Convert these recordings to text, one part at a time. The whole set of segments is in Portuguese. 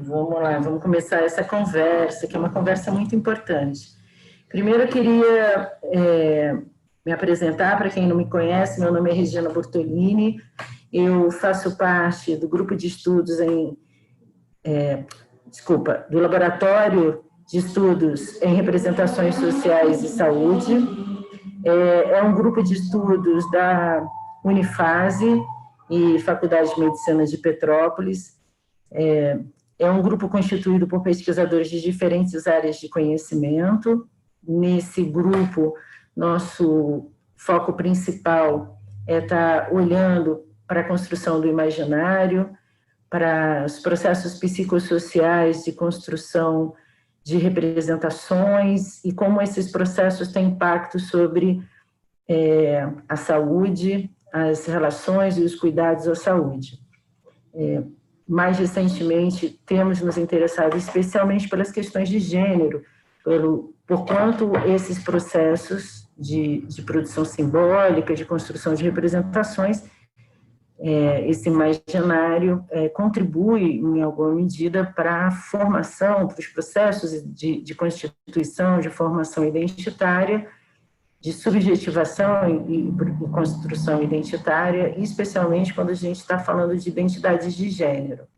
Vamos lá, vamos começar essa conversa, que é uma conversa muito importante. Primeiro, eu queria me apresentar, para quem não me conhece, meu nome é Regina Bortolini, eu faço parte do grupo de estudos do Laboratório de Estudos em Representações Sociais e Saúde. É um grupo de estudos da Unifase e Faculdade de Medicina de Petrópolis. É um grupo constituído por pesquisadores de diferentes áreas de conhecimento. Nesse grupo, nosso foco principal é estar olhando para a construção do imaginário, para os processos psicossociais de construção de representações e como esses processos têm impacto sobre a saúde, as relações e os cuidados à saúde. Mais recentemente, temos nos interessado especialmente pelas questões de gênero, por quanto esses processos de produção simbólica, de construção de representações, esse imaginário contribui, em alguma medida, para a formação, para os processos de constituição, de formação identitária, de subjetivação e construção identitária, especialmente quando a gente está falando de identidades de gênero.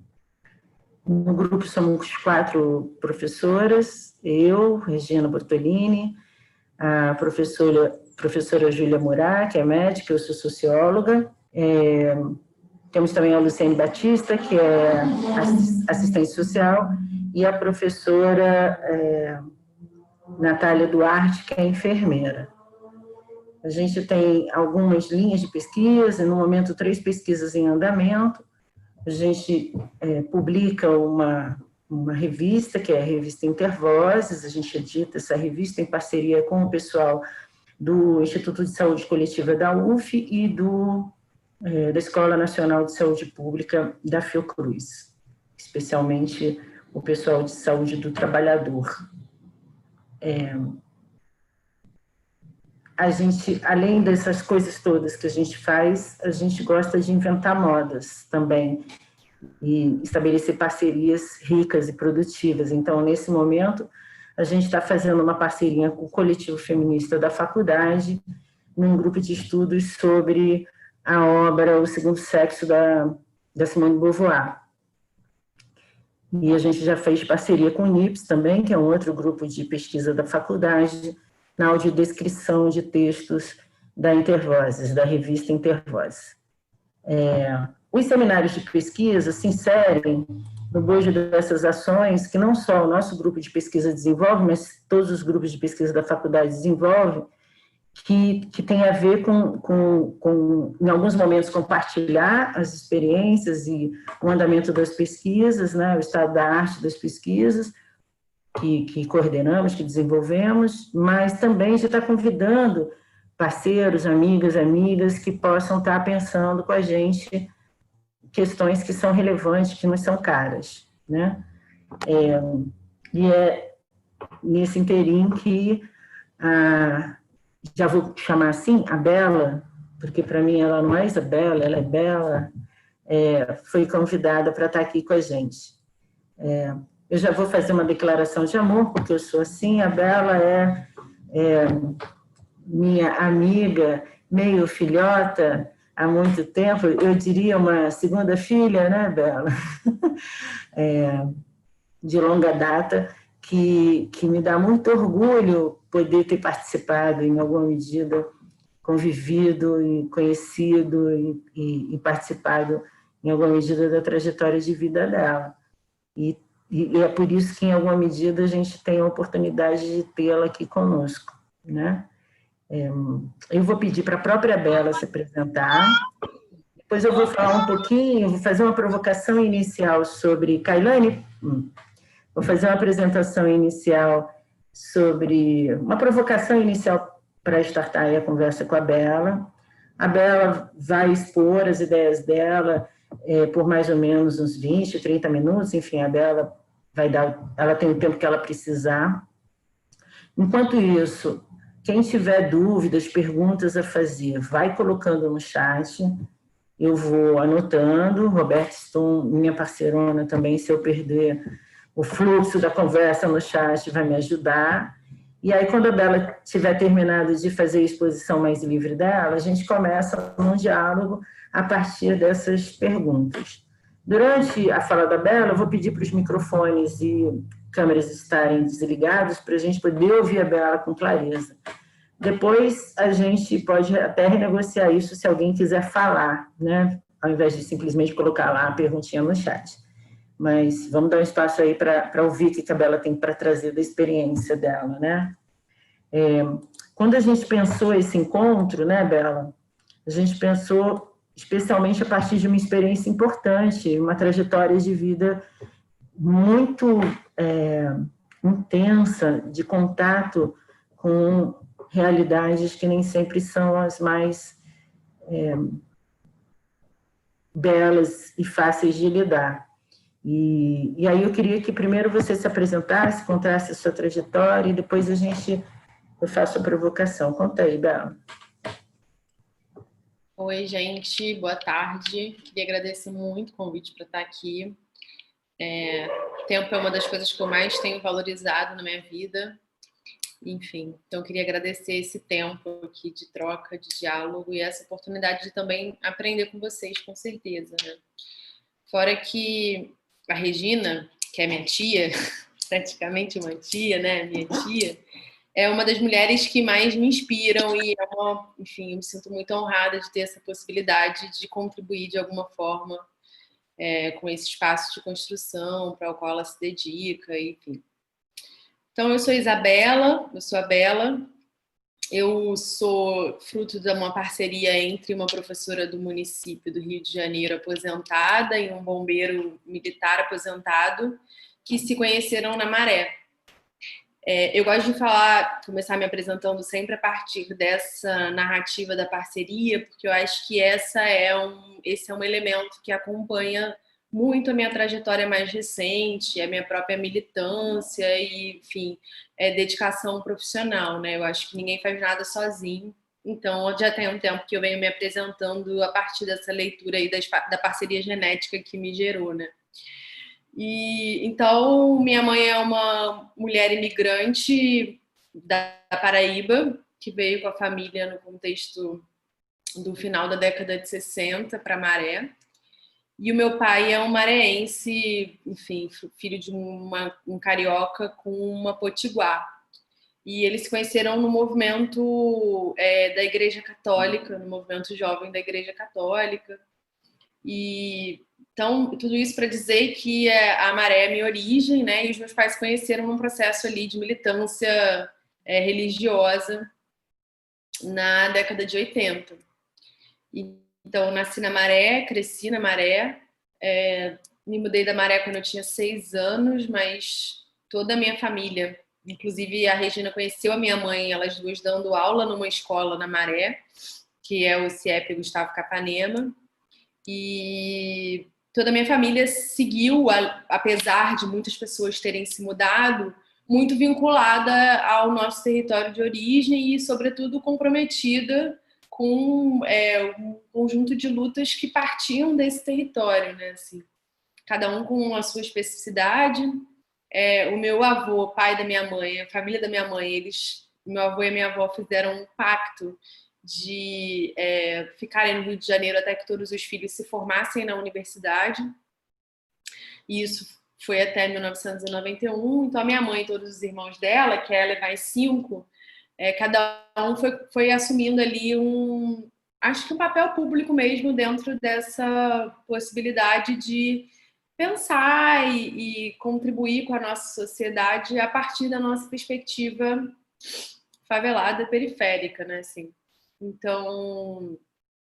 No grupo somos 4 professoras, eu, Regina Bortolini, a professora Júlia Murat, que é médica, eu sou socióloga, temos também a Luciane Batista, que é assistente social, e a professora Natália Duarte, que é enfermeira. A gente tem algumas linhas de pesquisa, no momento 3 pesquisas em andamento. A gente publica uma revista, que é a revista Intervozes, a gente edita essa revista em parceria com o pessoal do Instituto de Saúde Coletiva da UF e da Escola Nacional de Saúde Pública da Fiocruz, especialmente o pessoal de saúde do trabalhador. A gente, além dessas coisas todas que a gente faz, a gente gosta de inventar modas também e estabelecer parcerias ricas e produtivas. Então, nesse momento, a gente está fazendo uma parceria com o coletivo feminista da faculdade, num grupo de estudos sobre a obra O Segundo Sexo, da Simone de Beauvoir. E a gente já fez parceria com o NIPS também, que é um outro grupo de pesquisa da faculdade, na audiodescrição de textos da Intervozes, da revista Intervozes. Os seminários de pesquisa se inserem no bojo dessas ações que não só o nosso grupo de pesquisa desenvolve, mas todos os grupos de pesquisa da faculdade desenvolvem, que tem a ver com, em alguns momentos, compartilhar as experiências e o andamento das pesquisas, né, o estado da arte das pesquisas, que coordenamos, que desenvolvemos, mas também de estar convidando parceiros, amigas que possam estar pensando com a gente questões que são relevantes, que não são caras, né? E é nesse interim que já vou chamar assim, a Bela, porque para mim ela não é Isabela, ela é Bela, foi convidada para estar aqui com a gente. Eu já vou fazer uma declaração de amor, porque eu sou assim. A Bela é minha amiga, meio filhota, há muito tempo, eu diria uma segunda filha, né, Bela? De longa data, que me dá muito orgulho poder ter participado, em alguma medida, convivido e conhecido e participado, em alguma medida, da trajetória de vida dela. E é por isso que, em alguma medida, a gente tem a oportunidade de tê-la aqui conosco, né? Eu vou pedir para a própria Bela se apresentar, depois eu vou falar um pouquinho, vou fazer uma provocação inicial sobre Kailane, vou fazer uma apresentação inicial sobre, uma provocação inicial para startar aí a conversa com a Bela. A Bela vai expor as ideias dela por mais ou menos uns 20, 30 minutos, enfim, a Bela ela tem o tempo que ela precisar. Enquanto isso, quem tiver dúvidas, perguntas a fazer, vai colocando no chat, eu vou anotando. Roberta Stum, minha parceirona também, se eu perder o fluxo da conversa no chat, vai me ajudar. E aí, quando a Bela tiver terminado de fazer a exposição mais livre dela, a gente começa um diálogo a partir dessas perguntas. Durante a fala da Bela, eu vou pedir para os microfones e câmeras estarem desligados para a gente poder ouvir a Bela com clareza. Depois, a gente pode até renegociar isso se alguém quiser falar, né? Ao invés de simplesmente colocar lá a perguntinha no chat. Mas vamos dar um espaço aí para ouvir o que a Bela tem para trazer da experiência dela, né? Quando a gente pensou esse encontro, né, Bela? A gente pensou especialmente a partir de uma experiência importante, uma trajetória de vida muito intensa, de contato com realidades que nem sempre são as mais belas e fáceis de lidar. E aí eu queria que primeiro você se apresentasse, contasse a sua trajetória e depois eu faço a provocação. Conta aí, Bela. Oi, gente, boa tarde. Queria agradecer muito o convite para estar aqui. Tempo é uma das coisas que eu mais tenho valorizado na minha vida. Enfim, então eu queria agradecer esse tempo aqui de troca, de diálogo e essa oportunidade de também aprender com vocês, com certeza, né? Fora que a Regina, que é minha tia, praticamente uma tia, né? Minha tia, é uma das mulheres que mais me inspiram e enfim, eu me sinto muito honrada de ter essa possibilidade de contribuir de alguma forma com esse espaço de construção para o qual ela se dedica, enfim. Então, eu sou a Bela, eu sou fruto de uma parceria entre uma professora do município do Rio de Janeiro aposentada e um bombeiro militar aposentado que se conheceram na Maré. Eu gosto de começar me apresentando sempre a partir dessa narrativa da parceria, porque eu acho que esse é um elemento que acompanha muito a minha trajetória mais recente, a minha própria militância e, enfim, dedicação profissional, né? Eu acho que ninguém faz nada sozinho. Então, já tem um tempo que eu venho me apresentando a partir dessa leitura aí da parceria genética que me gerou, né? E então minha mãe é uma mulher imigrante da Paraíba que veio com a família no contexto do final da década de 60 para Maré. E o meu pai é um mareense, enfim, filho de um carioca com uma potiguar. E eles se conheceram no movimento da Igreja Católica, no movimento jovem da Igreja Católica. E então, tudo isso para dizer que a Maré é minha origem, né? E os meus pais se conheceram num processo ali de militância religiosa na década de 80. Então, nasci na Maré, cresci na Maré, me mudei da Maré quando eu tinha 6 anos, mas toda a minha família, inclusive a Regina conheceu a minha mãe, elas duas dando aula numa escola na Maré, que é o CIEP Gustavo Capanema. E toda a minha família seguiu, apesar de muitas pessoas terem se mudado, muito vinculada ao nosso território de origem e, sobretudo, comprometida com um conjunto de lutas que partiam desse território, né? Assim, cada um com a sua especificidade. O meu avô, pai da minha mãe, a família da minha mãe, meu avô e a minha avó fizeram um pacto de ficarem no Rio de Janeiro até que todos os filhos se formassem na universidade. E isso foi até 1991. Então, a minha mãe e todos os irmãos dela, que ela e mais 5, cada um foi assumindo ali acho que um papel público mesmo dentro dessa possibilidade de pensar e contribuir com a nossa sociedade a partir da nossa perspectiva favelada, periférica, né, assim. Então,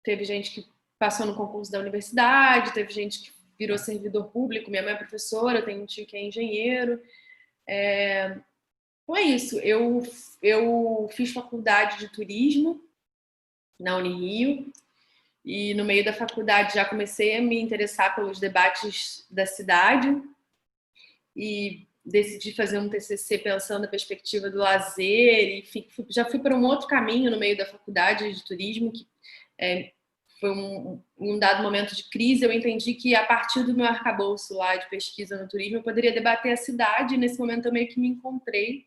teve gente que passou no concurso da universidade, teve gente que virou servidor público, minha mãe é professora, eu tenho um tio que é engenheiro. Então é isso, eu fiz faculdade de turismo na Unirio e no meio da faculdade já comecei a me interessar pelos debates da cidade e decidi fazer um TCC pensando na perspectiva do lazer, e já fui para um outro caminho no meio da faculdade de turismo, que foi um dado momento de crise, eu entendi que a partir do meu arcabouço lá de pesquisa no turismo, eu poderia debater a cidade, e nesse momento eu meio que me encontrei.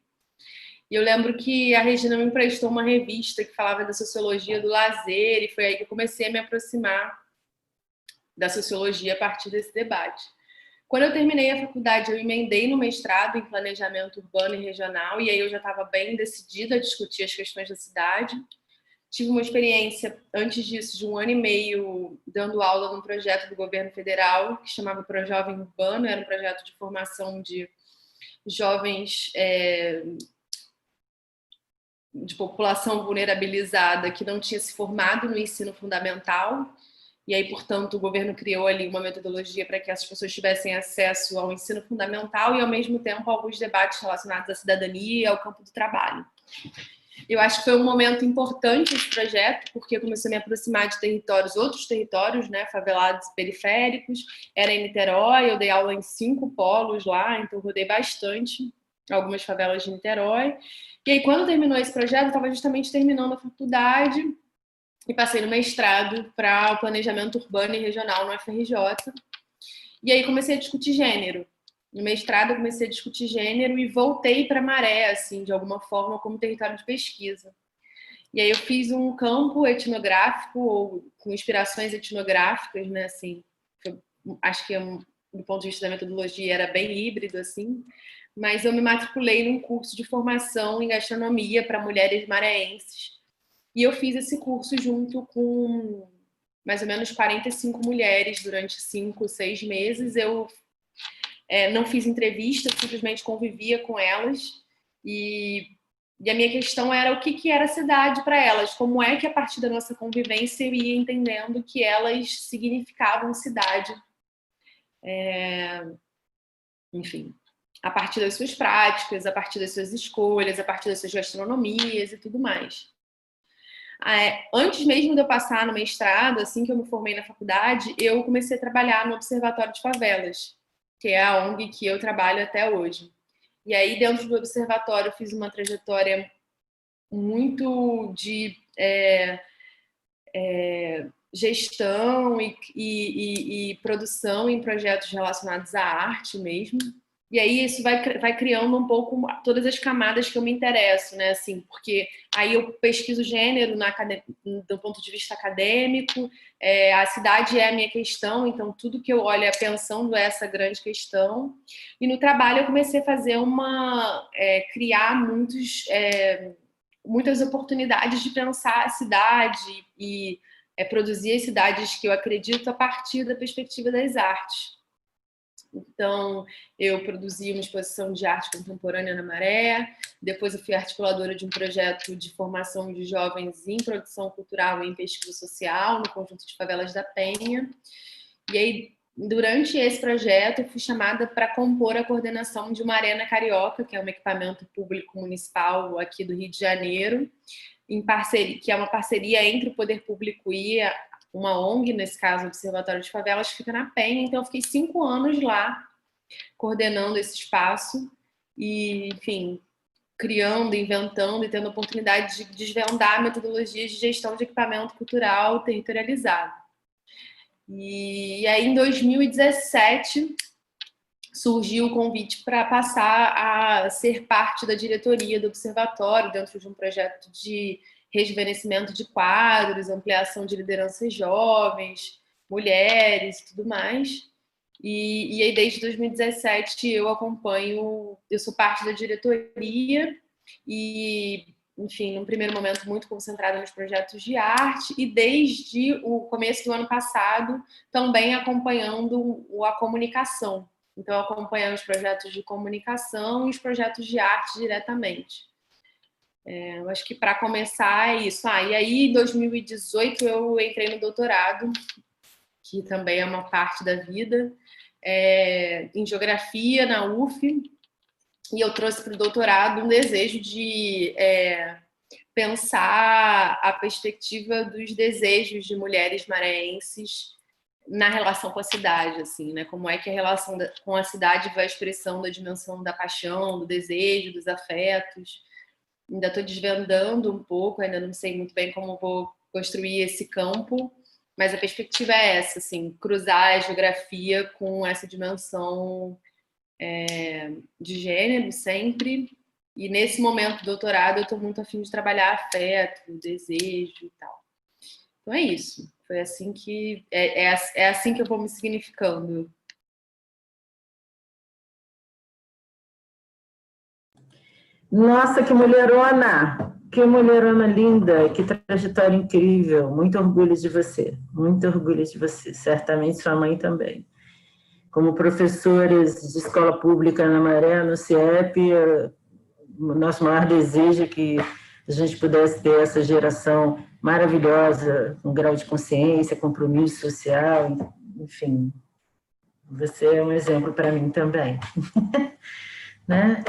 E eu lembro que a Regina me emprestou uma revista que falava da sociologia do lazer, e foi aí que eu comecei a me aproximar da sociologia a partir desse debate. Quando eu terminei a faculdade, eu emendei no mestrado em planejamento urbano e regional, e aí eu já estava bem decidida a discutir as questões da cidade. Tive uma experiência, antes disso, de 1 ano e meio, dando aula num projeto do governo federal, que chamava ProJovem Urbano, era um projeto de formação de jovens de população vulnerabilizada que não tinha se formado no ensino fundamental. E aí, portanto, o governo criou ali uma metodologia para que essas pessoas tivessem acesso ao ensino fundamental e, ao mesmo tempo, alguns debates relacionados à cidadania e ao campo do trabalho. Eu acho que foi um momento importante esse projeto, porque eu comecei a me aproximar de territórios, outros territórios, né, favelados e periféricos. Era em Niterói, eu dei aula em 5 polos lá, então rodei bastante algumas favelas de Niterói. E aí, quando terminou esse projeto, eu estava justamente terminando a faculdade e passei no mestrado para o planejamento urbano e regional no FRJ. E aí comecei a discutir gênero. No mestrado eu comecei a discutir gênero e voltei para Maré, assim, de alguma forma, como território de pesquisa. E aí eu fiz um campo etnográfico, ou com inspirações etnográficas, né, assim, acho que do ponto de vista da metodologia era bem híbrido, assim, mas eu me matriculei num curso de formação em gastronomia para mulheres maranhenses. E eu fiz esse curso junto com mais ou menos 45 mulheres durante 5, 6 meses. Eu não fiz entrevista, simplesmente convivia com elas. E a minha questão era o que era a cidade para elas, como é que a partir da nossa convivência eu ia entendendo que elas significavam cidade. Enfim, a partir das suas práticas, a partir das suas escolhas, a partir das suas gastronomias e tudo mais. Antes mesmo de eu passar no mestrado, assim que eu me formei na faculdade, eu comecei a trabalhar no Observatório de Favelas, que é a ONG que eu trabalho até hoje. E aí, dentro do Observatório, eu fiz uma trajetória muito de gestão e produção em projetos relacionados à arte mesmo. E aí isso vai criando um pouco todas as camadas que eu me interesso, né? Assim, porque aí eu pesquiso gênero do ponto de vista acadêmico, a cidade é a minha questão, então tudo que eu olho é pensando essa grande questão. E no trabalho eu comecei a fazer criar muitas oportunidades de pensar a cidade e produzir as cidades que eu acredito a partir da perspectiva das artes. Então, eu produzi uma exposição de arte contemporânea na Maré, depois eu fui articuladora de um projeto de formação de jovens em produção cultural e em pesquisa social, no conjunto de favelas da Penha. E aí, durante esse projeto, eu fui chamada para compor a coordenação de uma Arena Carioca, que é um equipamento público municipal aqui do Rio de Janeiro, que é uma parceria entre o poder público e uma ONG, nesse caso, o Observatório de Favelas, que fica na Penha. Então, eu fiquei 5 anos lá, coordenando esse espaço e, enfim, criando, inventando e tendo a oportunidade de desvendar metodologias de gestão de equipamento cultural territorializado. E aí, em 2017, surgiu o convite para passar a ser parte da diretoria do Observatório, dentro de um projeto de rejuvenescimento de quadros, ampliação de lideranças jovens, mulheres e tudo mais. E aí, desde 2017, eu sou parte da diretoria e, enfim, num primeiro momento muito concentrada nos projetos de arte e desde o começo do ano passado também acompanhando a comunicação. Então, acompanhando os projetos de comunicação e os projetos de arte diretamente. Eu acho que para começar é isso. E aí, em 2018, eu entrei no doutorado, que também é uma parte da vida, em geografia na UF, e eu trouxe para o doutorado um desejo de pensar a perspectiva dos desejos de mulheres maranhenses na relação com a cidade, assim, né? Como é que a relação com a cidade vai à expressão da dimensão da paixão, do desejo, dos afetos. Ainda estou desvendando um pouco, ainda não sei muito bem como vou construir esse campo, Mas a perspectiva é essa, assim, cruzar a geografia com essa dimensão de gênero sempre. E nesse momento do doutorado eu estou muito afim de trabalhar afeto, desejo e tal. Então é isso. Foi assim que é assim que eu vou me significando. Nossa, que mulherona! Que mulherona linda, que trajetória incrível. Muito orgulho de você, muito orgulho de você. Certamente sua mãe também. Como professoras de escola pública na Maré, no CIEP, o nosso maior desejo é que a gente pudesse ter essa geração maravilhosa, com grau de consciência, compromisso social, enfim. Você é um exemplo para mim também. Né?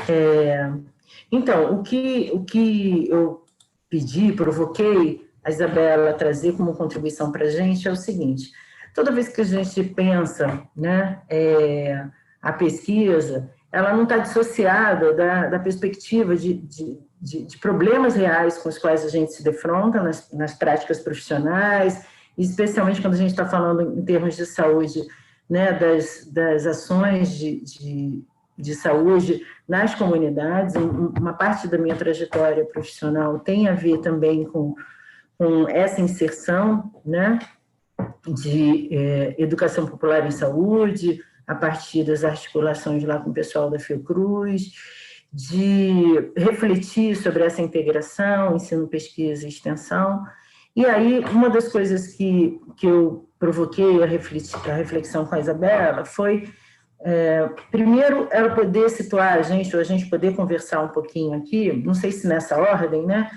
Então, o que eu pedi, provoquei a Isabela a trazer como contribuição para a gente é o seguinte: toda vez que a gente pensa, né, a pesquisa, ela não está dissociada da perspectiva de problemas reais com os quais a gente se defronta nas práticas profissionais, especialmente quando a gente está falando em termos de saúde, né, das ações de saúde nas comunidades. Uma parte da minha trajetória profissional tem a ver também com essa inserção, né, de educação popular em saúde, a partir das articulações lá com o pessoal da Fiocruz, de refletir sobre essa integração, ensino, pesquisa e extensão. E aí, uma das coisas que eu provoquei a reflexão com a Isabela foi, primeiro, ela poder situar a gente, ou a gente poder conversar um pouquinho aqui, não sei se nessa ordem, né?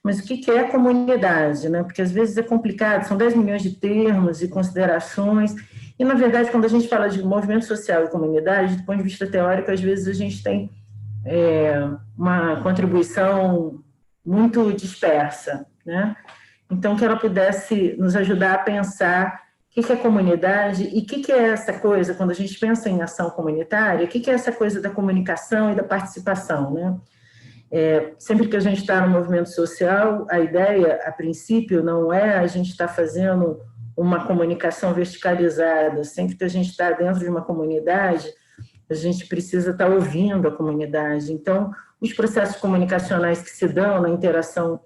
Mas o que é comunidade, né? Porque às vezes é complicado, são 10 milhões de termos e considerações, e na verdade, quando a gente fala de movimento social e comunidade, do ponto de vista teórico, às vezes a gente tem uma contribuição muito dispersa, né? Então, que ela pudesse nos ajudar a pensar o que é comunidade e o que é essa coisa, quando a gente pensa em ação comunitária, o que é essa coisa da comunicação e da participação, né? Sempre que a gente está no movimento social, a ideia, a princípio, não é a gente estar fazendo uma comunicação verticalizada. Sempre que a gente está dentro de uma comunidade, a gente precisa estar ouvindo a comunidade. Então, os processos comunicacionais que se dão na interação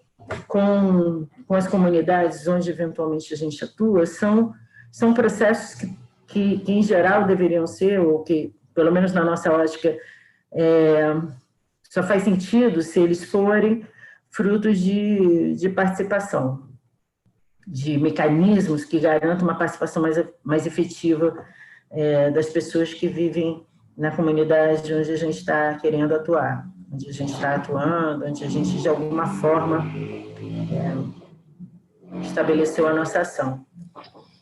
com as comunidades onde eventualmente a gente atua são processos que em geral deveriam ser, ou que, pelo menos na nossa ótica, só faz sentido se eles forem frutos de participação, de mecanismos que garantam uma participação mais efetiva das pessoas que vivem na comunidade onde a gente está querendo atuar, onde a gente está atuando, onde a gente, de alguma forma, estabeleceu a nossa ação.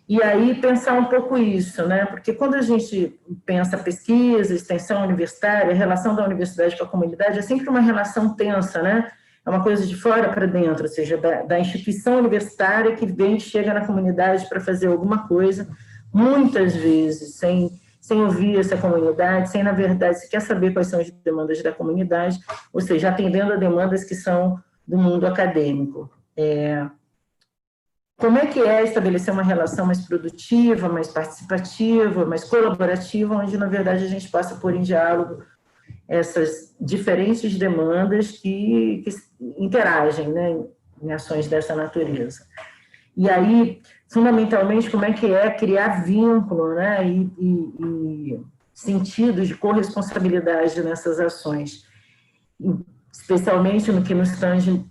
E aí pensar um pouco isso, né? Porque quando a gente pensa pesquisa, extensão universitária, a relação da universidade com a comunidade é sempre uma relação tensa, né? É uma coisa de fora para dentro, ou seja, da instituição universitária que vem, chega na comunidade para fazer alguma coisa, muitas vezes sem ouvir essa comunidade, sem, na verdade, se quer saber quais são as demandas da comunidade, ou seja, atendendo a demandas que são do mundo acadêmico. Como é que é estabelecer uma relação mais produtiva, mais participativa, mais colaborativa, onde, na verdade, a gente possa pôr em diálogo essas diferentes demandas que interagem, né, em ações dessa natureza. E aí, fundamentalmente, como é que é criar vínculo, né, e sentido de corresponsabilidade nessas ações, especialmente no que nos tange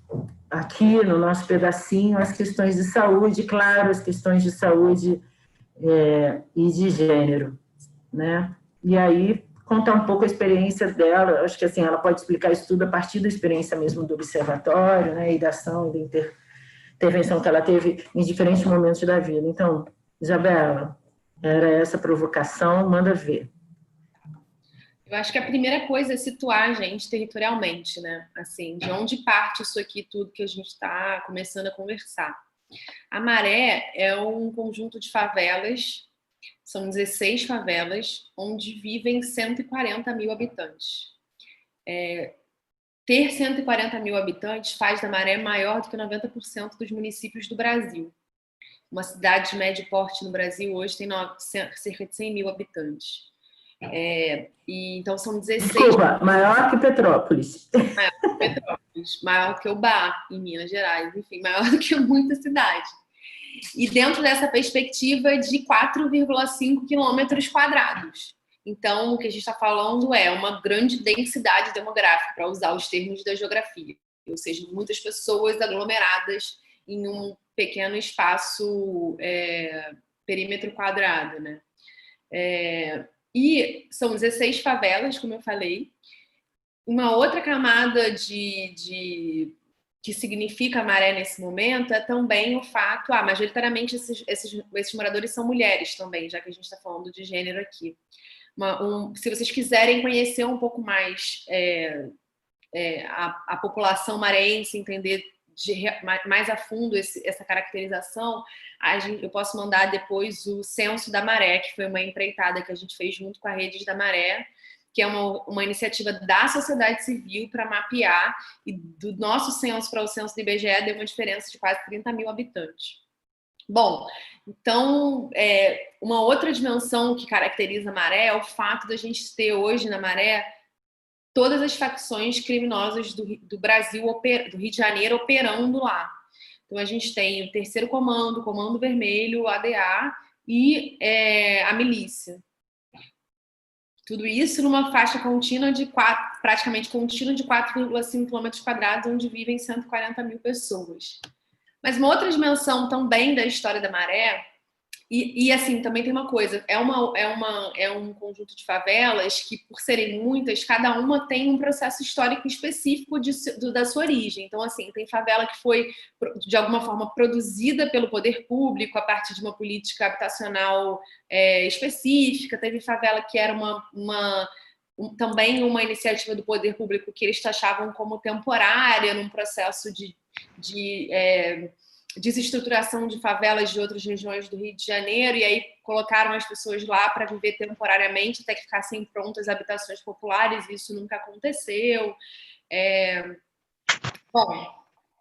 aqui no nosso pedacinho, as questões de saúde, claro, as questões de saúde e de gênero, né? E aí, contar um pouco a experiência dela, acho que assim, ela pode explicar isso tudo a partir da experiência mesmo do observatório, né, e da ação, e da intervenção que ela teve em diferentes momentos da vida. Então, Isabela, era essa provocação, manda ver. Eu acho que a primeira coisa é situar a gente territorialmente, né? Assim, de onde parte isso aqui tudo que a gente está começando a conversar. A Maré é um conjunto de favelas, são 16 favelas, onde vivem 140 mil habitantes. Ter 140 mil habitantes faz da Maré maior do que 90% dos municípios do Brasil. uma cidade de médio porte no Brasil hoje tem cerca de 100 mil habitantes. Então são 16... Desculpa, maior que Petrópolis. Maior que Petrópolis, maior que Ubá, em Minas Gerais, enfim, maior do que muita cidade. E dentro dessa perspectiva de 4,5 quilômetros quadrados. Então, o que a gente está falando é uma grande densidade demográfica, para usar os termos da geografia. Ou seja, muitas pessoas aglomeradas em um pequeno espaço, perímetro quadrado, né? E são 16 favelas, como eu falei. Uma outra camada que significa a Maré nesse momento é também o fato... majoritariamente esses moradores são mulheres também, já que a gente está falando de gênero aqui. Se vocês quiserem conhecer um pouco mais a população marense, entender mais a fundo essa caracterização, eu posso mandar depois o Censo da Maré, que foi uma empreitada que a gente fez junto com a Redes da Maré, que é uma iniciativa da sociedade civil para mapear, e do nosso censo para o censo do IBGE deu uma diferença de quase 30 mil habitantes. Bom, então, uma outra dimensão que caracteriza a Maré é o fato da gente ter hoje na Maré todas as facções criminosas do Brasil, do Rio de Janeiro, operando lá. Então, a gente tem o Terceiro Comando, o Comando Vermelho, o ADA e a milícia. Tudo isso numa faixa contínua praticamente contínua de 4,5 km², onde vivem 140 mil pessoas. Mas uma outra dimensão também da história da Maré, e assim, também tem uma coisa, é um conjunto de favelas que, por serem muitas, cada uma tem um processo histórico específico da sua origem. Então, assim, tem favela que foi, de alguma forma, produzida pelo poder público a partir de uma política habitacional específica, teve favela que era também uma iniciativa do poder público que eles taxavam como temporária, num processo de desestruturação de favelas de outras regiões do Rio de Janeiro, e aí colocaram as pessoas lá para viver temporariamente até que ficassem prontas habitações populares, e isso nunca aconteceu. Bom,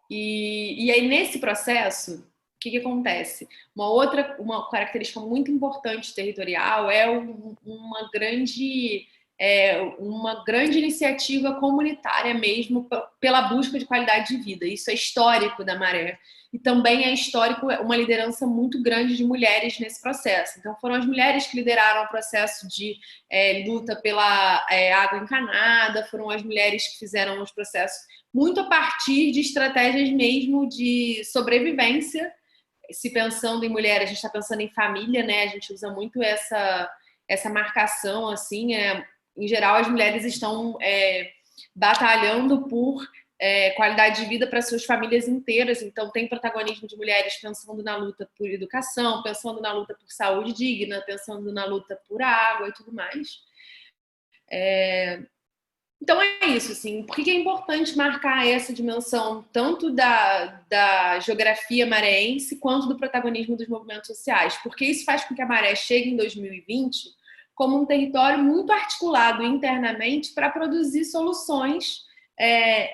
e aí nesse processo, o que acontece? Uma característica muito importante territorial é uma grande iniciativa comunitária mesmo pela busca de qualidade de vida. Isso é histórico da Maré. E também é histórico uma liderança muito grande de mulheres nesse processo. Então, foram as mulheres que lideraram o processo de luta pela água encanada, foram as mulheres que fizeram os processos muito a partir de estratégias mesmo de sobrevivência. Se pensando em mulher, a gente está pensando em família, né? A gente usa muito essa marcação, assim, em geral, as mulheres estão batalhando por qualidade de vida para suas famílias inteiras. Então, tem protagonismo de mulheres pensando na luta por educação, pensando na luta por saúde digna, pensando na luta por água e tudo mais. Então, é isso, assim. Por que é importante marcar essa dimensão tanto da geografia marense quanto do protagonismo dos movimentos sociais? Porque isso faz com que a Maré chegue em 2020 como um território muito articulado internamente para produzir soluções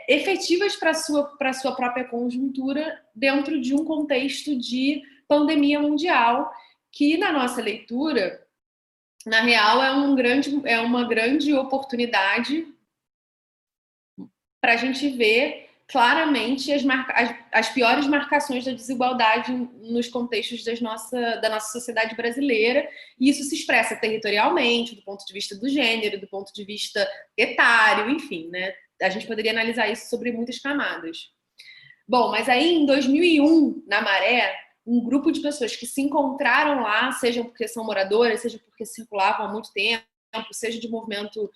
efetivas para a sua própria conjuntura dentro de um contexto de pandemia mundial, que, na nossa leitura, na real, é uma grande oportunidade para a gente ver claramente as piores marcações da desigualdade nos contextos da nossa sociedade brasileira, e isso se expressa territorialmente, do ponto de vista do gênero, do ponto de vista etário, enfim, né? A gente poderia analisar isso sobre muitas camadas. Bom, mas aí em 2001, na Maré, um grupo de pessoas que se encontraram lá, seja porque são moradoras, seja porque circulavam há muito tempo, seja de movimento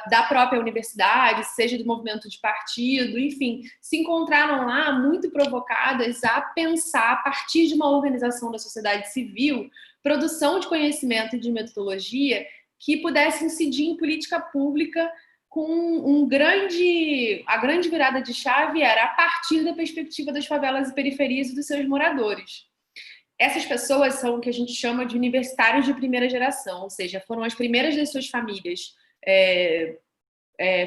da própria universidade, seja do movimento de partido, enfim, se encontraram lá muito provocadas a pensar, a partir de uma organização da sociedade civil, produção de conhecimento e de metodologia que pudesse incidir em política pública com a grande virada de chave era a partir da perspectiva das favelas e periferias e dos seus moradores. Essas pessoas são o que a gente chama de universitários de primeira geração, ou seja, foram as primeiras das suas famílias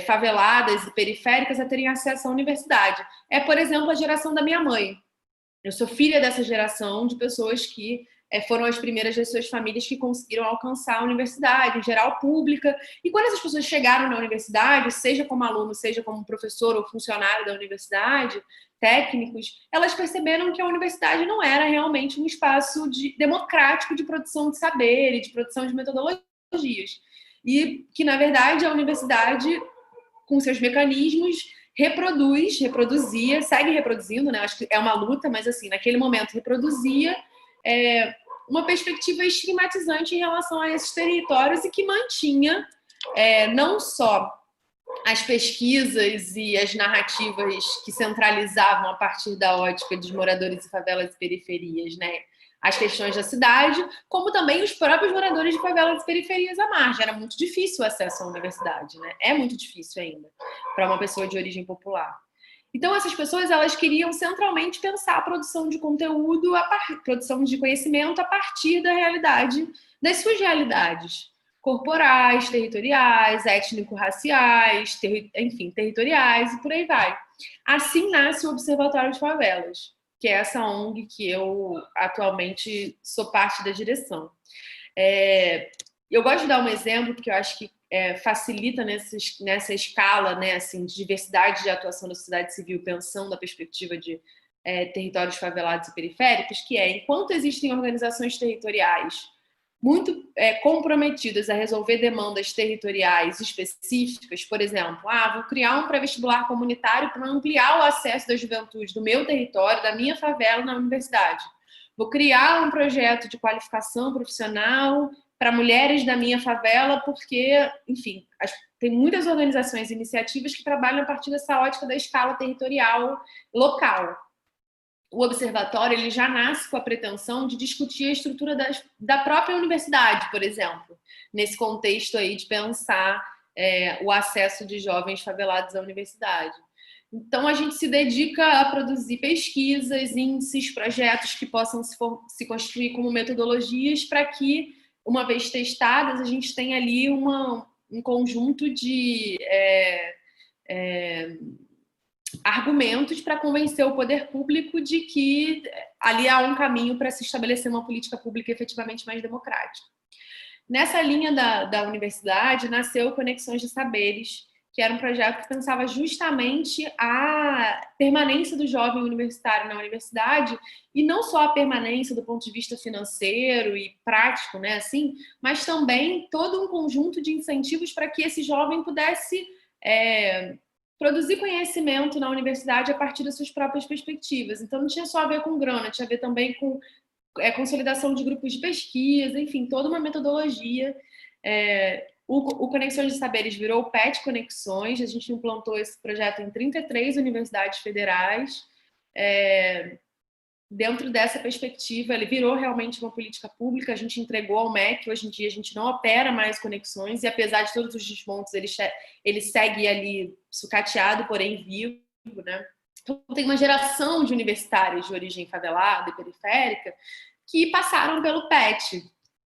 faveladas e periféricas a terem acesso à universidade. Por exemplo, a geração da minha mãe. Eu sou filha dessa geração de pessoas que foram as primeiras das suas famílias que conseguiram alcançar a universidade, em geral pública. E quando essas pessoas chegaram na universidade, seja como aluno, seja como professor ou funcionário da universidade, técnicos, elas perceberam que a universidade não era realmente um espaço democrático de produção de saber e de produção de metodologias. E que, na verdade, a universidade, com seus mecanismos, reproduzia, segue reproduzindo, né? Acho que é uma luta, mas assim, naquele momento reproduzia uma perspectiva estigmatizante em relação a esses territórios e que mantinha não só as pesquisas e as narrativas que centralizavam a partir da ótica dos moradores de favelas e periferias, né? As questões da cidade, como também os próprios moradores de favelas e periferias à margem. Era muito difícil o acesso à universidade, né? É muito difícil ainda para uma pessoa de origem popular. Então, essas pessoas, elas queriam centralmente pensar a produção de conteúdo, produção de conhecimento a partir da realidade, das suas realidades corporais, territoriais, étnico-raciais, enfim, territoriais e por aí vai. Assim nasce o Observatório de Favelas, que é essa ONG que eu atualmente sou parte da direção. Eu gosto de dar um exemplo, porque eu acho que facilita nessa escala, né, assim, de diversidade de atuação da sociedade civil, pensando a perspectiva de territórios favelados e periféricos, que enquanto existem organizações territoriais muito comprometidas a resolver demandas territoriais específicas, por exemplo, vou criar um pré-vestibular comunitário para ampliar o acesso da juventude do meu território, da minha favela na universidade. Vou criar um projeto de qualificação profissional para mulheres da minha favela, porque, enfim, tem muitas organizações e iniciativas que trabalham a partir dessa ótica da escala territorial local. O observatório ele já nasce com a pretensão de discutir a estrutura da própria universidade, por exemplo, nesse contexto aí de pensar o acesso de jovens favelados à universidade. Então, a gente se dedica a produzir pesquisas, índices, projetos que possam se construir como metodologias para que, uma vez testadas, a gente tenha ali um conjunto de argumentos para convencer o poder público de que ali há um caminho para se estabelecer uma política pública efetivamente mais democrática. Nessa linha da universidade, nasceu Conexões de Saberes, que era um projeto que pensava justamente a permanência do jovem universitário na universidade, e não só a permanência do ponto de vista financeiro e prático, né, assim, mas também todo um conjunto de incentivos para que esse jovem pudesse produzir conhecimento na universidade a partir das suas próprias perspectivas. Então, não tinha só a ver com grana, tinha a ver também com consolidação de grupos de pesquisa, enfim, toda uma metodologia. O Conexões de Saberes virou o PET Conexões, a gente implantou esse projeto em 33 universidades federais. Dentro dessa perspectiva, ele virou realmente uma política pública, a gente entregou ao MEC, hoje em dia a gente não opera mais Conexões, e apesar de todos os desmontes, ele segue ali sucateado, porém vivo, né? Então, tem uma geração de universitários de origem favelada e periférica que passaram pelo PET,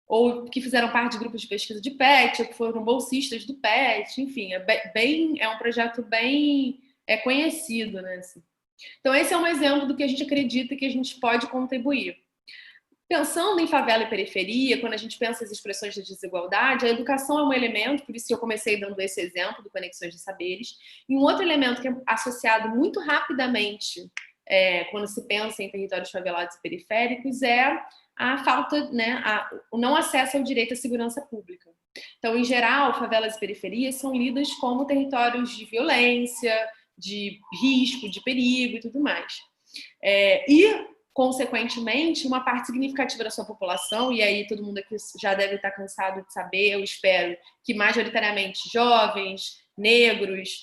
ou que fizeram parte de grupos de pesquisa de PET, ou que foram bolsistas do PET, enfim, é um projeto bem conhecido, né? Assim. Então, esse é um exemplo do que a gente acredita que a gente pode contribuir. Pensando em favela e periferia, quando a gente pensa as expressões de desigualdade, a educação é um elemento, por isso que eu comecei dando esse exemplo do Conexões de Saberes, e um outro elemento que é associado muito rapidamente quando se pensa em territórios favelados e periféricos é a falta, né, o não acesso ao direito à segurança pública. Então, em geral, favelas e periferias são lidas como territórios de violência, de risco, de perigo e tudo mais. Consequentemente, uma parte significativa da sua população, e aí todo mundo aqui já deve estar cansado de saber, eu espero, que majoritariamente jovens, negros,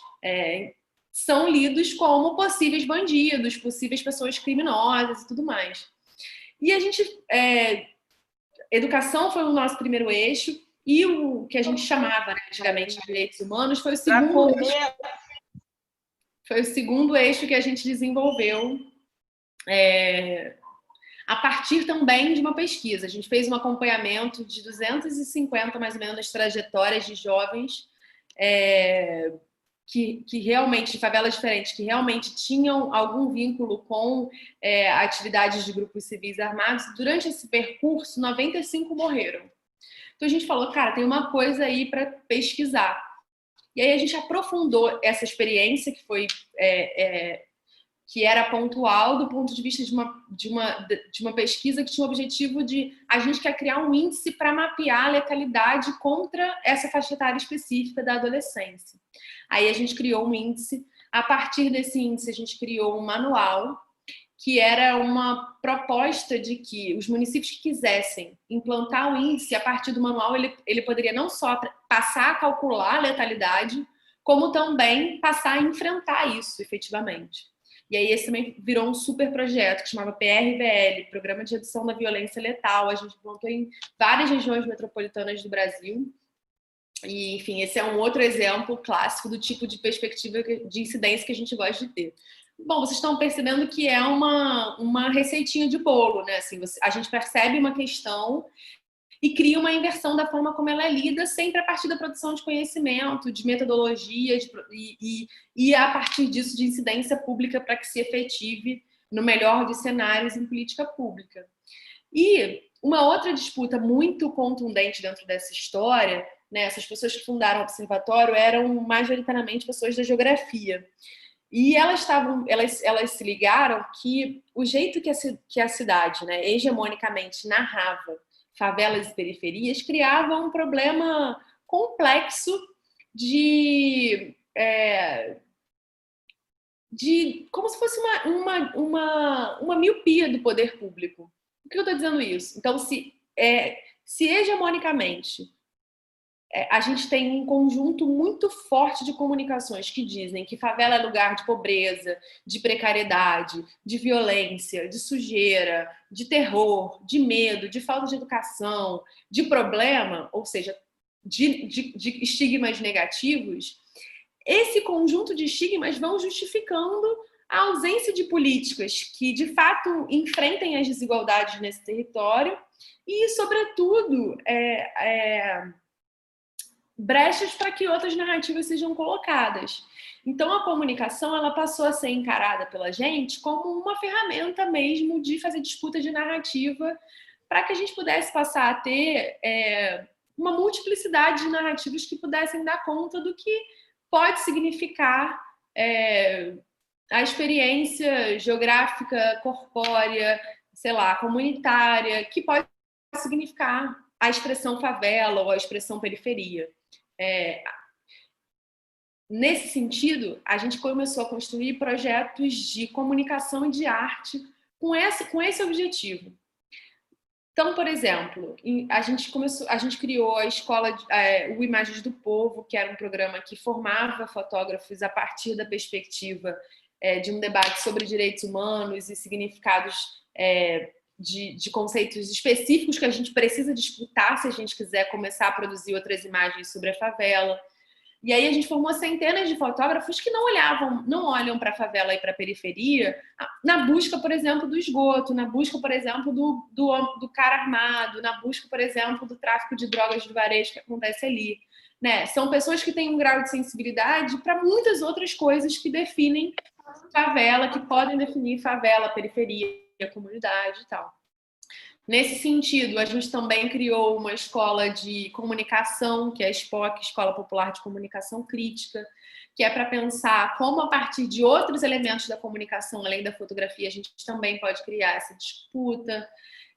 são lidos como possíveis bandidos, possíveis pessoas criminosas e tudo mais. E a gente... educação foi o nosso primeiro eixo, e o que a gente chamava, né, antigamente, de direitos humanos foi o segundo eixo. Foi o segundo eixo que a gente desenvolveu a partir também de uma pesquisa. A gente fez um acompanhamento de 250, mais ou menos, trajetórias de jovens que realmente, de favelas diferentes, que realmente tinham algum vínculo com atividades de grupos civis armados, durante esse percurso, 95 morreram. Então a gente falou, cara, tem uma coisa aí para pesquisar. E aí a gente aprofundou essa experiência que foi que era pontual do ponto de vista de uma pesquisa que tinha o objetivo de a gente quer criar um índice para mapear a letalidade contra essa faixa etária específica da adolescência. Aí a gente criou um índice, a partir desse índice a gente criou um manual que era uma proposta de que os municípios que quisessem implantar o índice, a partir do manual ele poderia não só passar a calcular a letalidade, como também passar a enfrentar isso efetivamente. E aí esse também virou um super projeto que chamava PRVL, Programa de Redução da Violência Letal. A gente implantou em várias regiões metropolitanas do Brasil. E, enfim, esse é um outro exemplo clássico do tipo de perspectiva de incidência que a gente gosta de ter. Bom, vocês estão percebendo que é uma receitinha de bolo, né? Assim, a gente percebe uma questão e cria uma inversão da forma como ela é lida, sempre a partir da produção de conhecimento, de metodologia, e a partir disso de incidência pública para que se efetive no melhor dos cenários em política pública. E uma outra disputa muito contundente dentro dessa história, né, essas pessoas que fundaram o observatório eram majoritariamente pessoas da geografia. E elas se ligaram que o jeito que a cidade, né, hegemonicamente narrava favelas e periferias criava um problema complexo de como se fosse uma miopia do poder público. Por que eu estou dizendo isso? Então, se hegemonicamente a gente tem um conjunto muito forte de comunicações que dizem que favela é lugar de pobreza, de precariedade, de violência, de sujeira, de terror, de medo, de falta de educação, de problema, ou seja, de estigmas negativos. Esse conjunto de estigmas vão justificando a ausência de políticas que, de fato, enfrentem as desigualdades nesse território e, sobretudo, brechas para que outras narrativas sejam colocadas. Então, a comunicação ela passou a ser encarada pela gente como uma ferramenta mesmo de fazer disputa de narrativa para que a gente pudesse passar a ter uma multiplicidade de narrativas que pudessem dar conta do que pode significar a experiência geográfica, corpórea, sei lá, comunitária, que pode significar a expressão favela ou a expressão periferia. Nesse sentido, a gente começou a construir projetos de comunicação e de arte com esse objetivo. Então, por exemplo, a gente criou a escola, o Imagens do Povo, que era um programa que formava fotógrafos a partir da perspectiva de um debate sobre direitos humanos e significados de conceitos específicos que a gente precisa disputar se a gente quiser começar a produzir outras imagens sobre a favela. E aí a gente formou centenas de fotógrafos que não olham para a favela e para a periferia na busca, por exemplo, do esgoto, na busca, por exemplo, do cara armado, na busca, por exemplo, do tráfico de drogas de varejo que acontece ali. Né? São pessoas que têm um grau de sensibilidade para muitas outras coisas que definem favela, que podem definir favela, periferia, comunidade e tal. Nesse sentido, a gente também criou uma escola de comunicação, que é a SPOC, Escola Popular de Comunicação Crítica, que é para pensar como, a partir de outros elementos da comunicação, além da fotografia, a gente também pode criar essa disputa.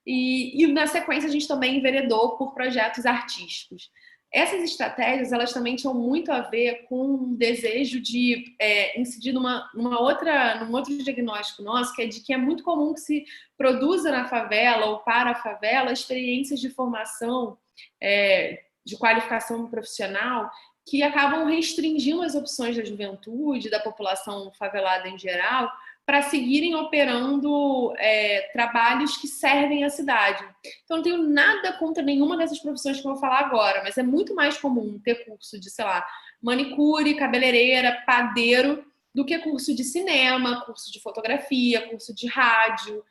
E na sequência, a gente também enveredou por projetos artísticos. Essas estratégias, elas também tinham muito a ver com um desejo de incidir num outro diagnóstico nosso, que é de que é muito comum que se produza na favela ou para a favela experiências de formação, de qualificação profissional, que acabam restringindo as opções da juventude, da população favelada em geral, para seguirem operando trabalhos que servem à cidade. Então, não tenho nada contra nenhuma dessas profissões que eu vou falar agora, mas é muito mais comum ter curso de, sei lá, manicure, cabeleireira, padeiro, do que curso de cinema, curso de fotografia, curso de rádio,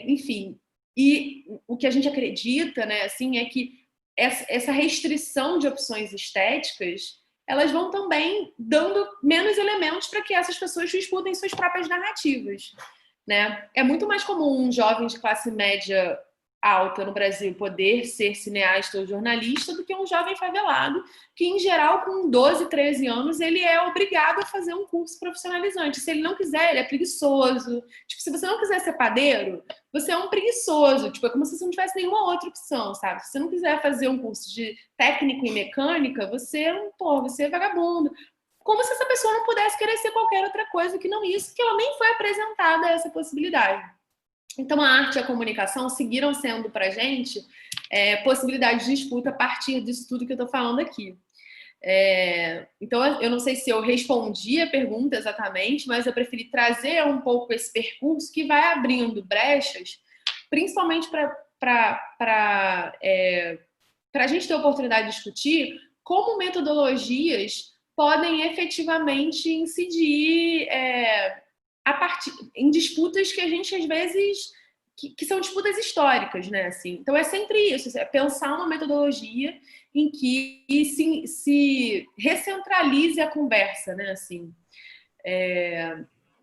enfim. E o que a gente acredita, né, assim, é que essa restrição de opções estéticas elas vão também dando menos elementos para que essas pessoas disputem suas próprias narrativas, né? É muito mais comum um jovem de classe média alta no Brasil poder ser cineasta ou jornalista do que um jovem favelado, que, em geral, com 12, 13 anos, ele é obrigado a fazer um curso profissionalizante. Se ele não quiser, ele é preguiçoso. Tipo, se você não quiser ser padeiro, você é um preguiçoso. Tipo, é como se você não tivesse nenhuma outra opção, sabe? Se você não quiser fazer um curso de técnico em mecânica, você é vagabundo. Como se essa pessoa não pudesse querer ser qualquer outra coisa que não isso, que ela nem foi apresentada essa possibilidade. Então, a arte e a comunicação seguiram sendo para a gente possibilidade de disputa a partir disso tudo que eu estou falando aqui. Então, eu não sei se eu respondi a pergunta exatamente, mas eu preferi trazer um pouco esse percurso que vai abrindo brechas, principalmente para a gente ter a oportunidade de discutir como metodologias podem efetivamente incidir em disputas que a gente, às vezes, que são disputas históricas, né? Assim, então, é sempre isso, é pensar uma metodologia em que se recentralize a conversa, né? Assim,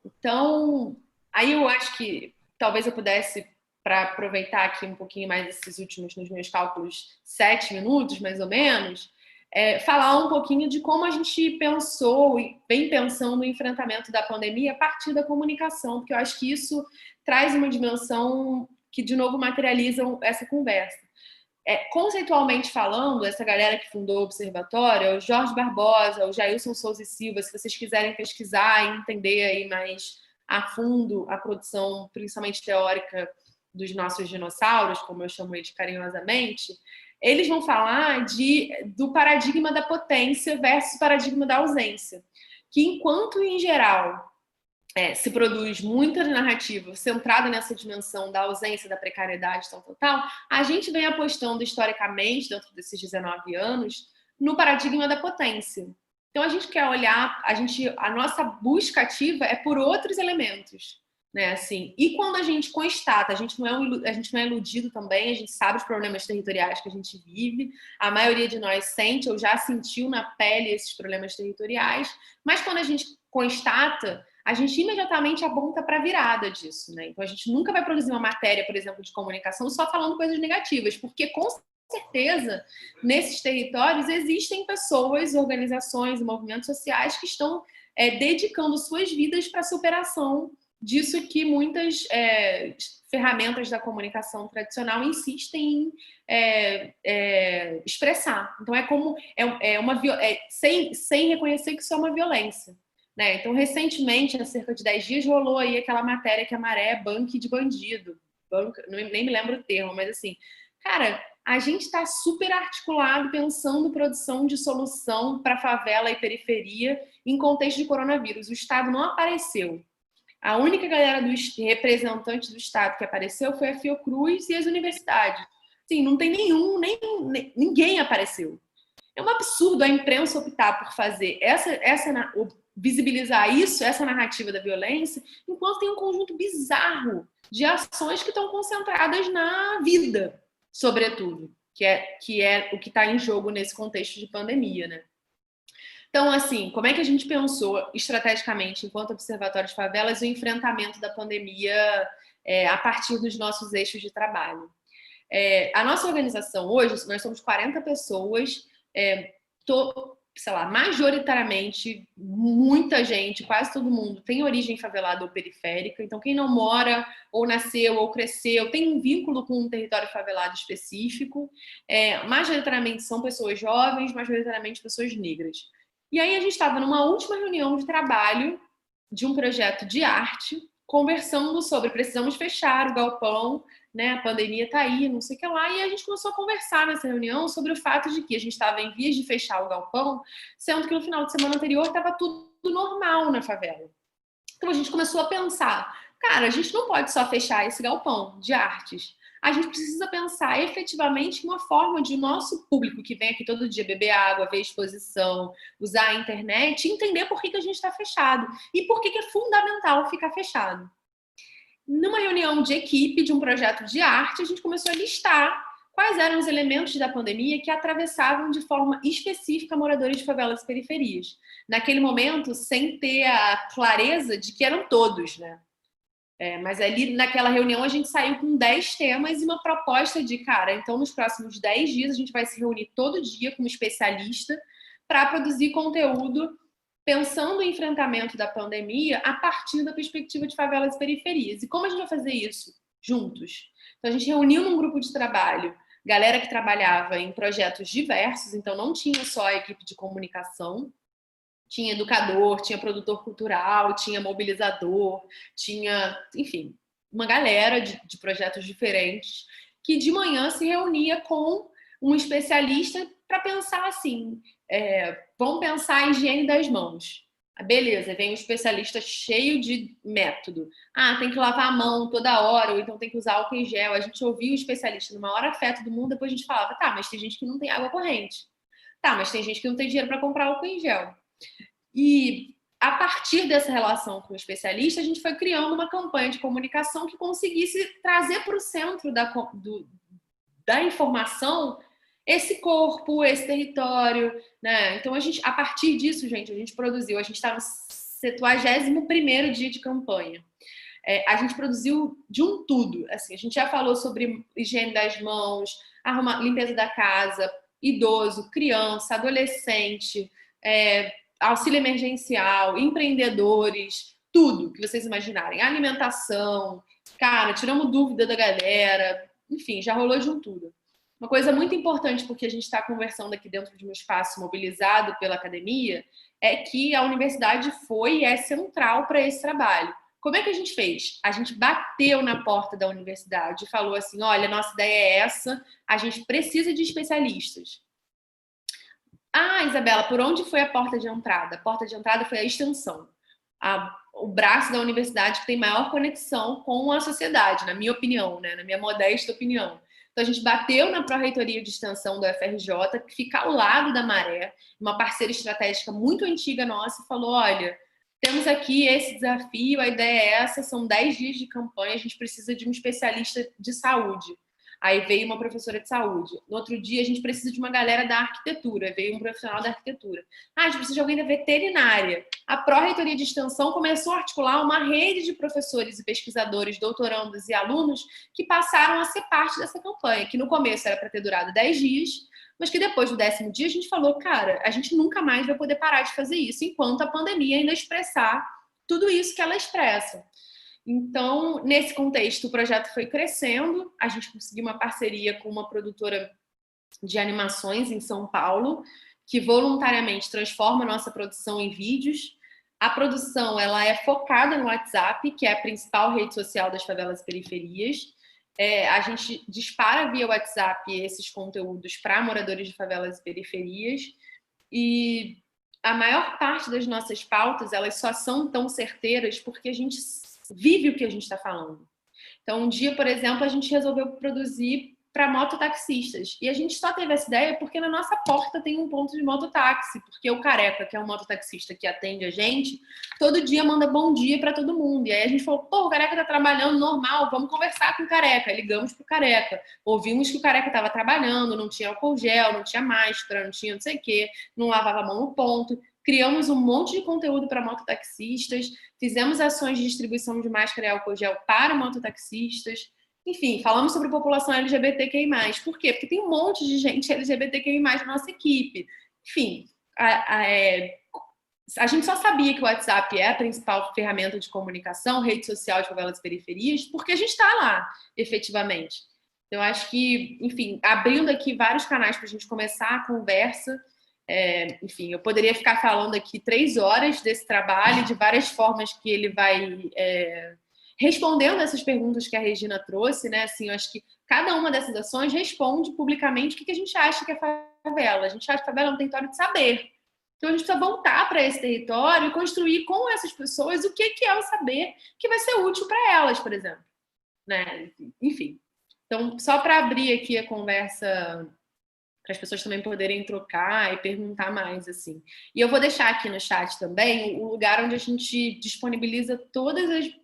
então, aí eu acho que talvez eu pudesse, para aproveitar aqui um pouquinho mais esses últimos, nos meus cálculos, 7 minutos, mais ou menos, falar um pouquinho de como a gente pensou e vem pensando no enfrentamento da pandemia a partir da comunicação, porque eu acho que isso traz uma dimensão que, de novo, materializa essa conversa. Conceitualmente falando, essa galera que fundou o Observatório, o Jorge Barbosa, o Jailson Souza e Silva, se vocês quiserem pesquisar e entender aí mais a fundo a produção, principalmente teórica, dos nossos dinossauros, como eu chamo eles carinhosamente, eles vão falar do paradigma da potência versus paradigma da ausência. Que, enquanto, em geral, se produz muita narrativa centrada nessa dimensão da ausência, da precariedade, tal, a gente vem apostando historicamente, dentro desses 19 anos, no paradigma da potência. Então, a gente quer olhar, a nossa busca ativa é por outros elementos. Né, assim. E quando a gente constata, a gente não é iludido também, a gente sabe os problemas territoriais que a gente vive, a maioria de nós sente ou já sentiu na pele esses problemas territoriais, mas quando a gente constata, a gente imediatamente aponta para a virada disso. Né? Então, a gente nunca vai produzir uma matéria, por exemplo, de comunicação só falando coisas negativas, porque com certeza, nesses territórios existem pessoas, organizações e movimentos sociais que estão dedicando suas vidas para a superação disso que muitas ferramentas da comunicação tradicional insistem em expressar. Então, sem reconhecer que isso é uma violência. Né? Então, recentemente, há cerca de 10 dias, rolou aí aquela matéria que a Maré é bunkie de bandido. Nem me lembro o termo, mas assim, cara, a gente está super articulado pensando produção de solução para favela e periferia em contexto de coronavírus. O Estado não apareceu. A única galera representante do Estado que apareceu foi a Fiocruz e as universidades. Sim, não tem ninguém apareceu. É um absurdo a imprensa optar por fazer visibilizar essa narrativa da violência, enquanto tem um conjunto bizarro de ações que estão concentradas na vida, sobretudo, que é o que está em jogo nesse contexto de pandemia, né? Então, assim, como é que a gente pensou estrategicamente, enquanto Observatório de Favelas, o enfrentamento da pandemia a partir dos nossos eixos de trabalho? A nossa organização hoje, nós somos 40 pessoas, majoritariamente, muita gente, quase todo mundo, tem origem favelada ou periférica. Então, quem não mora, ou nasceu, ou cresceu, tem um vínculo com um território favelado específico. Majoritariamente são pessoas jovens, majoritariamente pessoas negras. E aí a gente estava numa última reunião de trabalho de um projeto de arte, conversando sobre precisamos fechar o galpão, né? A pandemia está aí, não sei o que lá. E a gente começou a conversar nessa reunião sobre o fato de que a gente estava em vias de fechar o galpão, sendo que no final de semana anterior estava tudo normal na favela. Então a gente começou a pensar, cara, a gente não pode só fechar esse galpão de artes. A gente precisa pensar efetivamente uma forma de nosso público que vem aqui todo dia beber água, ver exposição, usar a internet, entender por que a gente está fechado e por que é fundamental ficar fechado. Numa reunião de equipe de um projeto de arte, a gente começou a listar quais eram os elementos da pandemia que atravessavam de forma específica moradores de favelas e periferias. Naquele momento, sem ter a clareza de que eram todos, né? Mas ali, naquela reunião, a gente saiu com 10 temas e uma proposta de, cara, então nos próximos 10 dias a gente vai se reunir todo dia com um especialista para produzir conteúdo pensando o enfrentamento da pandemia a partir da perspectiva de favelas e periferias. E como a gente vai fazer isso? Juntos. Então, a gente reuniu num grupo de trabalho galera que trabalhava em projetos diversos, então não tinha só a equipe de comunicação, tinha educador, tinha produtor cultural, tinha mobilizador, tinha, enfim, uma galera de projetos diferentes que de manhã se reunia com um especialista para pensar assim, vamos pensar a higiene das mãos. Beleza, vem um especialista cheio de método. Tem que lavar a mão toda hora, ou então tem que usar álcool em gel. A gente ouvia o especialista no maior afeto do mundo, depois a gente falava, tá, mas tem gente que não tem água corrente. Tá, mas tem gente que não tem dinheiro para comprar álcool em gel. E a partir dessa relação com o especialista, a gente foi criando uma campanha de comunicação que conseguisse trazer para o centro da informação esse corpo, esse território, né? Então, a partir disso, gente, a gente produziu, a gente está no 71º dia de campanha. A gente produziu de um tudo, assim, a gente já falou sobre higiene das mãos, limpeza da casa, idoso, criança, adolescente, auxílio emergencial, empreendedores, tudo que vocês imaginarem, alimentação, cara, tiramos dúvida da galera, enfim, já rolou de um tudo. Uma coisa muito importante, porque a gente está conversando aqui dentro de um espaço mobilizado pela academia, é que a universidade foi e é central para esse trabalho. Como é que a gente fez? A gente bateu na porta da universidade e falou assim, olha, nossa ideia é essa, a gente precisa de especialistas. Isabela, por onde foi a porta de entrada? A porta de entrada foi a extensão. O braço da universidade que tem maior conexão com a sociedade, na minha opinião, né? Na minha modesta opinião. Então, a gente bateu na Pró-Reitoria de Extensão do FRJ, que fica ao lado da Maré, uma parceira estratégica muito antiga nossa, e falou, olha, temos aqui esse desafio, a ideia é essa, são 10 dias de campanha, a gente precisa de um especialista de saúde. Aí veio uma professora de saúde. No outro dia, a gente precisa de uma galera da arquitetura. Veio um profissional da arquitetura. A gente precisa de alguém da veterinária. A Pró-Reitoria de Extensão começou a articular uma rede de professores e pesquisadores, doutorandos e alunos que passaram a ser parte dessa campanha, que no começo era para ter durado 10 dias, mas que depois do 10º dia a gente falou, cara, a gente nunca mais vai poder parar de fazer isso enquanto a pandemia ainda expressar tudo isso que ela expressa. Então, nesse contexto, o projeto foi crescendo, a gente conseguiu uma parceria com uma produtora de animações em São Paulo, que voluntariamente transforma a nossa produção em vídeos. A produção ela é focada no WhatsApp, que é a principal rede social das favelas e periferias. A gente dispara via WhatsApp esses conteúdos para moradores de favelas e periferias. E a maior parte das nossas pautas, elas só são tão certeiras porque a gente vive o que a gente está falando. Então, um dia, por exemplo, a gente resolveu produzir para mototaxistas. E a gente só teve essa ideia porque na nossa porta tem um ponto de mototáxi, porque o Careca, que é um mototaxista que atende a gente, todo dia manda bom dia para todo mundo. E aí a gente falou, pô, o Careca tá trabalhando normal, vamos conversar com o Careca. Ligamos pro Careca. Ouvimos que o Careca estava trabalhando, não tinha álcool gel, não tinha máscara, não tinha não sei o quê, não lavava a mão no ponto. Criamos um monte de conteúdo para mototaxistas, fizemos ações de distribuição de máscara e álcool gel para mototaxistas. Enfim, falamos sobre população LGBTQI+. Por quê? Porque tem um monte de gente LGBTQI+, na nossa equipe. Enfim, a gente só sabia que o WhatsApp é a principal ferramenta de comunicação, rede social de favelas e periferias, porque a gente está lá, efetivamente. Então, acho que, enfim, abrindo aqui vários canais para a gente começar a conversa. Enfim, eu poderia ficar falando aqui 3 horas desse trabalho, de várias formas que ele vai respondendo essas perguntas que a Regina trouxe, né? Assim, eu acho que cada uma dessas ações responde publicamente o que a gente acha que é favela. A gente acha que a favela é um território de saber. Então, a gente precisa voltar para esse território e construir com essas pessoas o que é o saber que vai ser útil para elas, por exemplo. Né? Enfim. Então, só para abrir aqui a conversa para as pessoas também poderem trocar e perguntar mais, assim. E eu vou deixar aqui no chat também o lugar onde a gente disponibiliza todo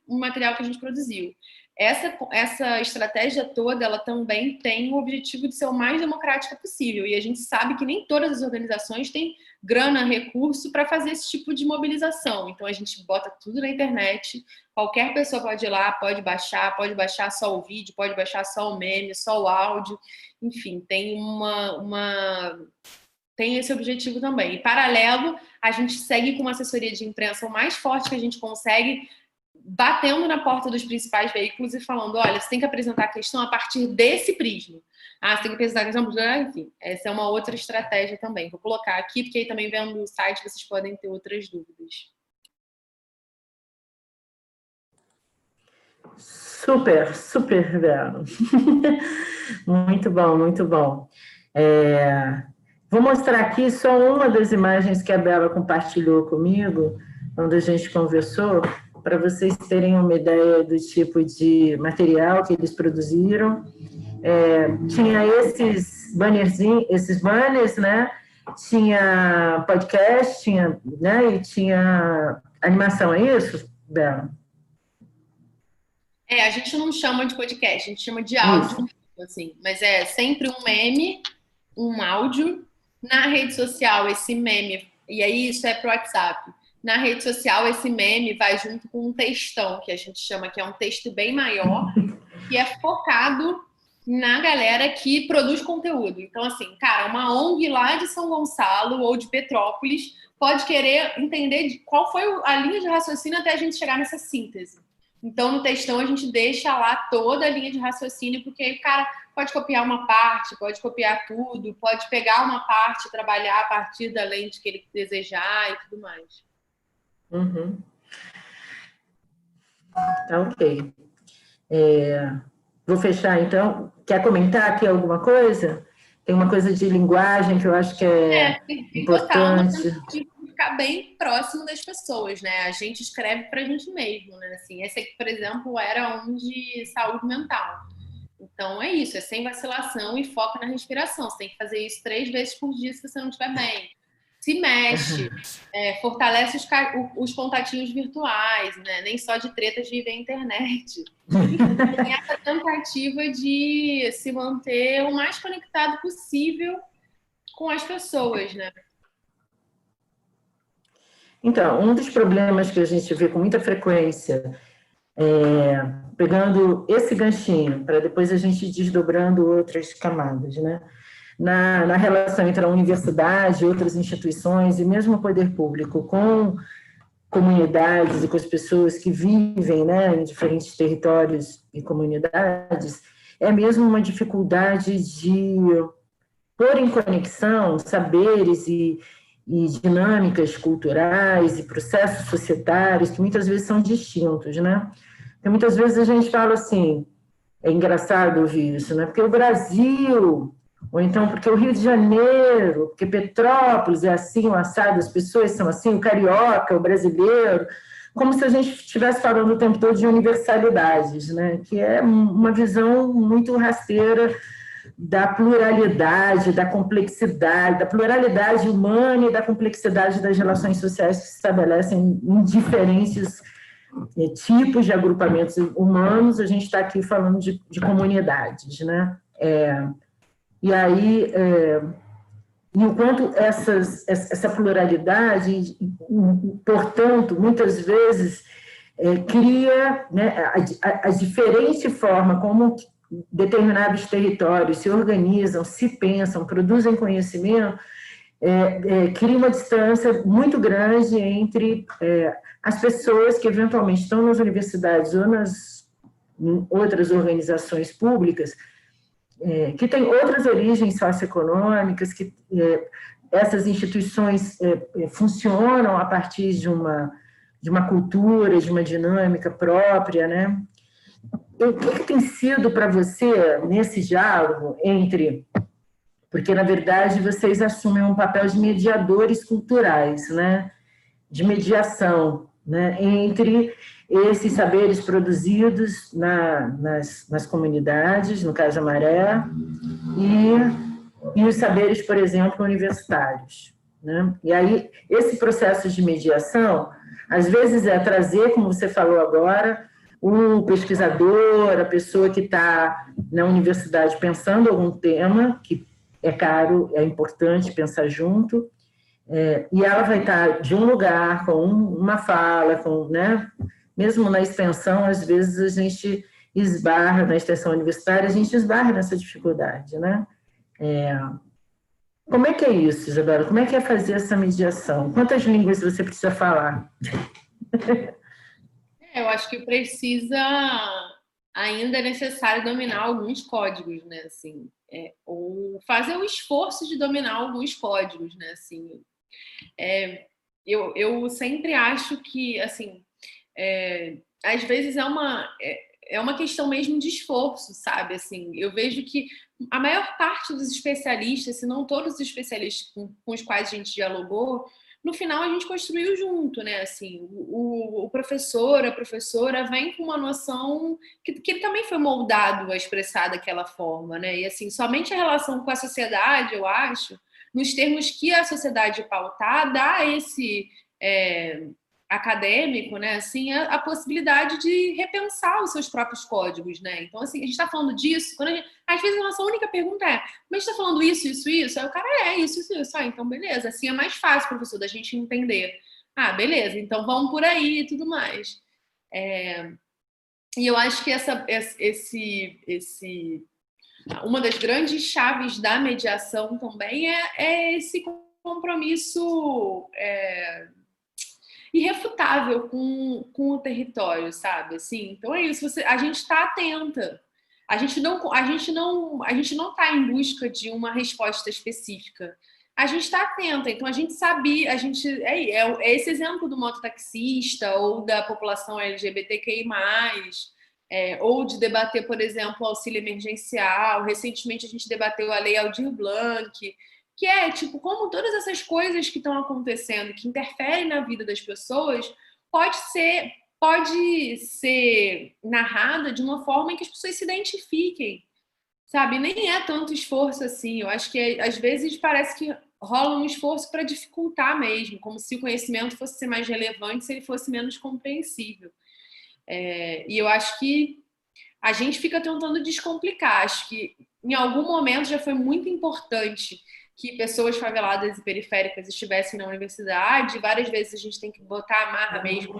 o material que a gente produziu. essa estratégia toda, ela também tem o objetivo de ser o mais democrática possível. E a gente sabe que nem todas as organizações têm grana, recurso para fazer esse tipo de mobilização. Então, a gente bota tudo na internet, qualquer pessoa pode ir lá, pode baixar só o vídeo, pode baixar só o meme, só o áudio. Enfim, tem tem esse objetivo também. Em paralelo, a gente segue com uma assessoria de imprensa o mais forte que a gente consegue, batendo na porta dos principais veículos e falando, olha, você tem que apresentar a questão a partir desse prisma. Você tem que apresentar a questão... Enfim, essa é uma outra estratégia também. Vou colocar aqui, porque aí também vendo no site vocês podem ter outras dúvidas. Super, super, Vera. Muito bom, muito bom. Vou mostrar aqui só uma das imagens que a Bela compartilhou comigo, quando a gente conversou, para vocês terem uma ideia do tipo de material que eles produziram. Tinha esses banners, né? Tinha podcast, tinha, né? E tinha animação, é isso, Bela? A gente não chama de podcast, a gente chama de áudio, assim, mas é sempre um meme, um áudio. Na rede social, esse meme, e aí isso é pro WhatsApp. Na rede social, esse meme vai junto com um textão, que a gente chama, que é um texto bem maior, que é focado na galera que produz conteúdo. Então, assim, cara, uma ONG lá de São Gonçalo ou de Petrópolis pode querer entender qual foi a linha de raciocínio até a gente chegar nessa síntese. Então, no textão, a gente deixa lá toda a linha de raciocínio, porque aí o cara pode copiar uma parte, pode copiar tudo, pode pegar uma parte e trabalhar a partir da lente que ele desejar e tudo mais. Uhum. Tá, ok. Vou fechar, então. Quer comentar aqui alguma coisa? Tem uma coisa de linguagem que eu acho que é importante. Ficar bem próximo das pessoas, né? A gente escreve pra gente mesmo, né? Assim, esse aqui, por exemplo, era um de saúde mental. Então, é isso, é sem vacilação e foco na respiração. Você tem que fazer isso 3 vezes por dia se você não estiver bem. Se mexe, fortalece os contatinhos virtuais, né? Nem só de tretas vive a internet. Tem essa tentativa de se manter o mais conectado possível com as pessoas, né? Então, um dos problemas que a gente vê com muita frequência, pegando esse ganchinho, para depois a gente ir desdobrando outras camadas, né? Na relação entre a universidade, outras instituições e mesmo o poder público com comunidades e com as pessoas que vivem, né, em diferentes territórios e comunidades, é mesmo uma dificuldade de pôr em conexão saberes e dinâmicas culturais e processos societários que muitas vezes são distintos, né? Porque muitas vezes a gente fala assim, é engraçado ouvir isso, né? Porque o Brasil, ou então porque o Rio de Janeiro, porque Petrópolis é assim, o assado, as pessoas são assim, o carioca, o brasileiro, como se a gente estivesse falando o tempo todo de universalidades, né? Que é uma visão muito rasteira da pluralidade, da complexidade, da pluralidade humana e da complexidade das relações sociais que se estabelecem em diferentes tipos de agrupamentos humanos. A gente está aqui falando de comunidades, né? E aí, e o quanto essa pluralidade, portanto, muitas vezes cria, né, a diferente forma como determinados territórios se organizam, se pensam, produzem conhecimento, cria uma distância muito grande entre as pessoas que eventualmente estão nas universidades ou nas outras organizações públicas, que têm outras origens socioeconômicas, que essas instituições funcionam a partir de uma cultura, de uma dinâmica própria, né? O que tem sido para você nesse diálogo entre... Porque, na verdade, vocês assumem um papel de mediadores culturais, né? De mediação, né? Entre esses saberes produzidos nas comunidades, no caso a Maré, e os saberes, por exemplo, universitários, né? E aí, esse processo de mediação, às vezes é trazer, como você falou agora, o pesquisador, a pessoa que está na universidade pensando algum tema, que é caro, é importante pensar junto, e ela vai estar de um lugar, com uma fala, né? Mesmo na extensão, às vezes a gente esbarra, na extensão universitária, a gente esbarra nessa dificuldade, né? Como é que é isso, Isabela? Como é que é fazer essa mediação? Quantas línguas você precisa falar? Eu acho que precisa, ainda é necessário dominar alguns códigos, né? Assim, ou fazer o esforço de dominar alguns códigos, né? Assim, eu sempre acho que, assim, às vezes é uma questão mesmo de esforço, sabe? Assim, eu vejo que a maior parte dos especialistas, se não todos os especialistas com os quais a gente dialogou, no final a gente construiu junto, né? Assim, o professor, a professora vem com uma noção que ele também foi moldado a expressar daquela forma, né? E assim, somente a relação com a sociedade, eu acho, nos termos que a sociedade pautar, dá esse acadêmico, né, assim, a possibilidade de repensar os seus próprios códigos, né? Então, assim, a gente está falando disso, às vezes a nossa única pergunta mas a gente está falando isso, isso, isso? Aí o cara isso, isso, isso. Então, beleza, assim é mais fácil, professor, da gente entender. Beleza, então vamos por aí e tudo mais. E eu acho que uma das grandes chaves da mediação também é esse compromisso irrefutável com o território, sabe? Assim, então é isso. A gente está atenta. A gente não está em busca de uma resposta específica. A gente está atenta. Então a gente sabia, é esse exemplo do mototaxista ou da população LGBTQI+, ou de debater, por exemplo, o auxílio emergencial. Recentemente a gente debateu a Lei Aldir Blanc, que é, tipo, como todas essas coisas que estão acontecendo, que interferem na vida das pessoas, pode ser narrada de uma forma em que as pessoas se identifiquem, sabe? Nem é tanto esforço assim. Eu acho que, às vezes, parece que rola um esforço para dificultar mesmo, como se o conhecimento fosse ser mais relevante se ele fosse menos compreensível. E eu acho que a gente fica tentando descomplicar. Acho que, em algum momento, já foi muito importante que pessoas faveladas e periféricas estivessem na universidade. Várias vezes a gente tem que botar a marra mesmo.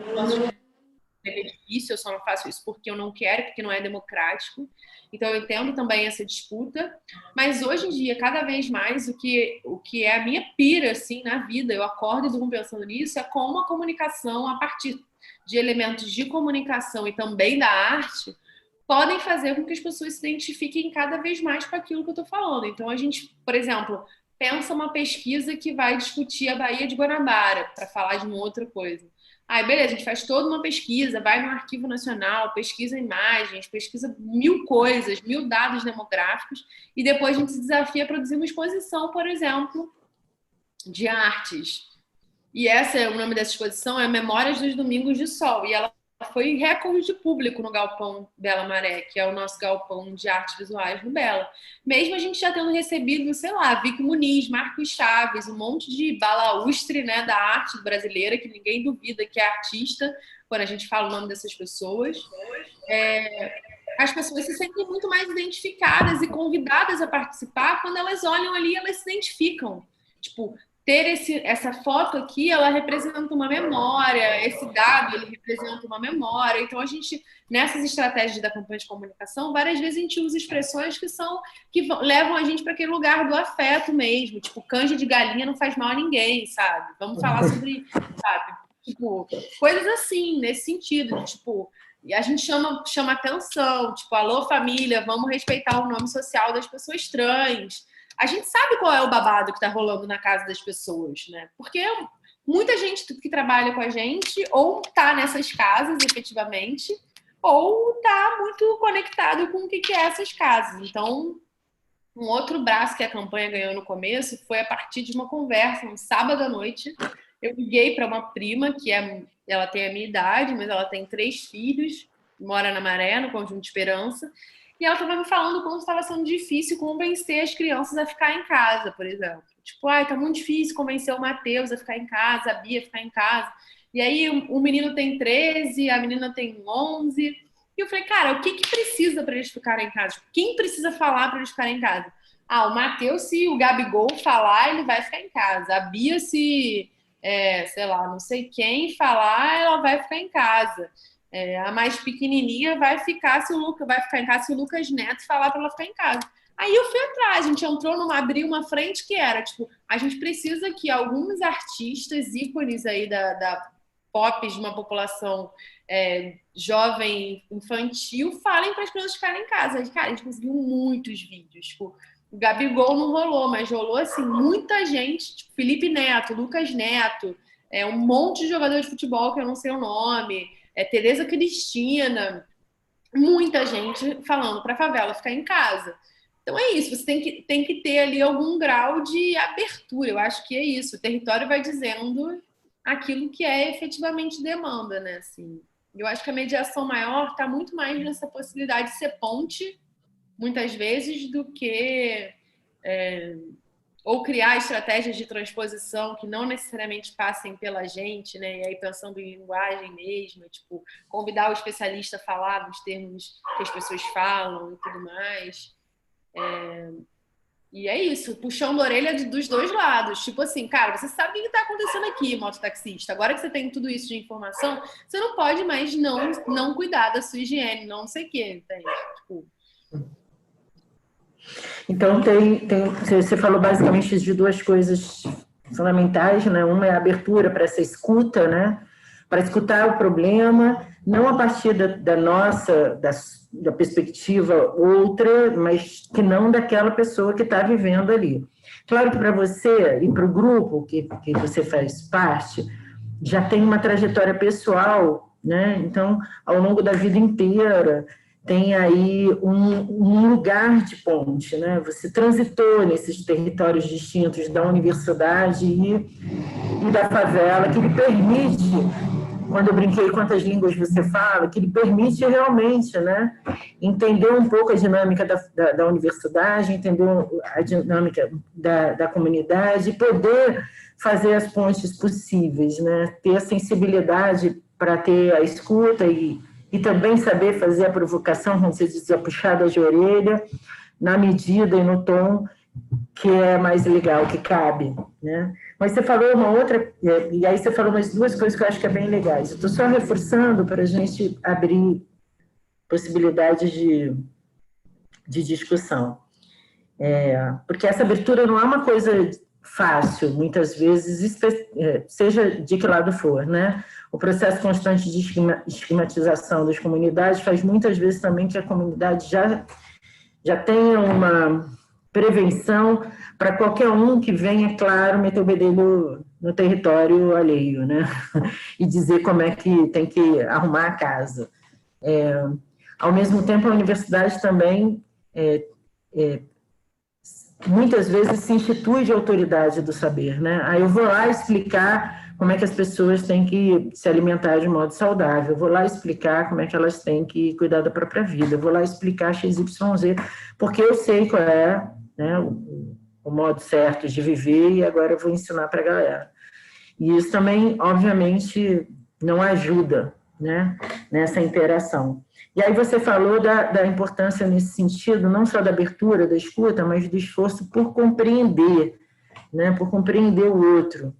É difícil, eu só não faço isso porque eu não quero, porque não é democrático. Então eu entendo também essa disputa. Mas hoje em dia, cada vez mais, o que é a minha pira assim, na vida, eu acordo e durmo pensando nisso, é como a comunicação, a partir de elementos de comunicação e também da arte, podem fazer com que as pessoas se identifiquem cada vez mais com aquilo que eu estou falando. Então, a gente, por exemplo, pensa uma pesquisa que vai discutir a Baía de Guanabara, para falar de uma outra coisa. Beleza, a gente faz toda uma pesquisa, vai no Arquivo Nacional, pesquisa imagens, pesquisa 1000 coisas, 1000 dados demográficos, e depois a gente se desafia a produzir uma exposição, por exemplo, de artes. E o nome dessa exposição é Memórias dos Domingos de Sol, e ela foi recorde de público no Galpão Bela Maré, que é o nosso galpão de artes visuais no Bela. Mesmo a gente já tendo recebido, sei lá, Vicky Muniz, Marcos Chaves, um monte de balaustre, né, da arte brasileira, que ninguém duvida que é artista, quando a gente fala o nome dessas pessoas. As pessoas se sentem muito mais identificadas e convidadas a participar quando elas olham ali, elas se identificam. Tipo, ter essa foto aqui, ela representa uma memória, esse dado, ele representa uma memória. Então, a gente, nessas estratégias da campanha de comunicação, várias vezes a gente usa expressões que levam a gente para aquele lugar do afeto mesmo. Tipo, canja de galinha não faz mal a ninguém, sabe? Vamos falar sobre, sabe? Tipo, coisas assim, nesse sentido, de, tipo... E a gente chama atenção, tipo, alô, família, vamos respeitar o nome social das pessoas trans. A gente sabe qual é o babado que está rolando na casa das pessoas, né? Porque muita gente que trabalha com a gente ou está nessas casas, efetivamente, ou está muito conectado com o que é essas casas. Então, um outro braço que a campanha ganhou no começo foi a partir de uma conversa, um sábado à noite. Eu liguei para uma prima, ela tem a minha idade, mas ela tem 3 filhos, mora na Maré, no Conjunto Esperança, e ela estava me falando como estava sendo difícil convencer as crianças a ficar em casa, por exemplo. Tipo, tá muito difícil convencer o Matheus a ficar em casa, a Bia a ficar em casa. E aí o menino tem 13, a menina tem 11, E eu falei, cara, o que precisa para eles ficarem em casa? Quem precisa falar para eles ficarem em casa? Ah, o Matheus, se o Gabigol falar, ele vai ficar em casa. A Bia, se, sei lá, não sei quem falar, ela vai ficar em casa. A mais pequenininha vai ficar em casa se o Lucas Neto falar para ela ficar em casa. Aí eu fui atrás, a gente entrou abriu uma frente que era, tipo, a gente precisa que alguns artistas, ícones aí da pop, de uma população jovem, infantil, falem para as pessoas ficarem em casa. Cara, a gente conseguiu muitos vídeos, tipo, o Gabigol não rolou, mas rolou, assim, muita gente, tipo, Felipe Neto, Lucas Neto, um monte de jogador de futebol que eu não sei o nome, Tereza Cristina, muita gente falando para a favela ficar em casa. Então é isso, você tem que ter ali algum grau de abertura, eu acho que é isso, o território vai dizendo aquilo que efetivamente demanda, né, assim. Eu acho que a mediação maior está muito mais nessa possibilidade de ser ponte, muitas vezes, do que ou criar estratégias de transposição que não necessariamente passem pela gente, né? E aí pensando em linguagem mesmo, tipo, convidar o especialista a falar nos termos que as pessoas falam e tudo mais. E é isso, puxando a orelha dos dois lados. Tipo assim, cara, você sabe o que está acontecendo aqui, mototaxista. Agora que você tem tudo isso de informação, você não pode mais não cuidar da sua higiene, não sei o quê, entende? Tipo... Então, você falou basicamente de duas coisas fundamentais, né? Uma é a abertura para essa escuta, né? Para escutar o problema, não a partir da perspectiva outra, mas que não daquela pessoa que está vivendo ali. Claro que para você e para o grupo que você faz parte, já tem uma trajetória pessoal, né? Então, ao longo da vida inteira, tem aí um lugar de ponte, né? Você transitou nesses territórios distintos da universidade e da favela, que lhe permite, quando eu brinquei quantas línguas você fala, que lhe permite realmente, né, entender um pouco a dinâmica da universidade, entender a dinâmica da comunidade, e poder fazer as pontes possíveis, né? Ter a sensibilidade para ter a escuta e também saber fazer a provocação, como você diz, a puxada de orelha, na medida e no tom que é mais legal, que cabe, né? Mas você falou uma outra, e aí você falou umas duas coisas que eu acho que é bem legais. Eu estou só reforçando para a gente abrir possibilidades de discussão. Porque essa abertura não é uma coisa fácil, muitas vezes, seja de que lado for, né? O processo constante de estigmatização das comunidades faz muitas vezes também que a comunidade já tenha uma prevenção para qualquer um que venha, claro, meter o bedelho no território alheio, né? E dizer como é que tem que arrumar a casa. Ao mesmo tempo, a universidade também muitas vezes se institui de autoridade do saber, né? Aí eu vou lá explicar como é que as pessoas têm que se alimentar de modo saudável, eu vou lá explicar como é que elas têm que cuidar da própria vida, eu vou lá explicar XYZ, porque eu sei qual é, né, o modo certo de viver e agora eu vou ensinar para a galera. E isso também, obviamente, não ajuda, né, nessa interação. E aí você falou da importância nesse sentido, não só da abertura, da escuta, mas do esforço por compreender, né, por compreender o outro,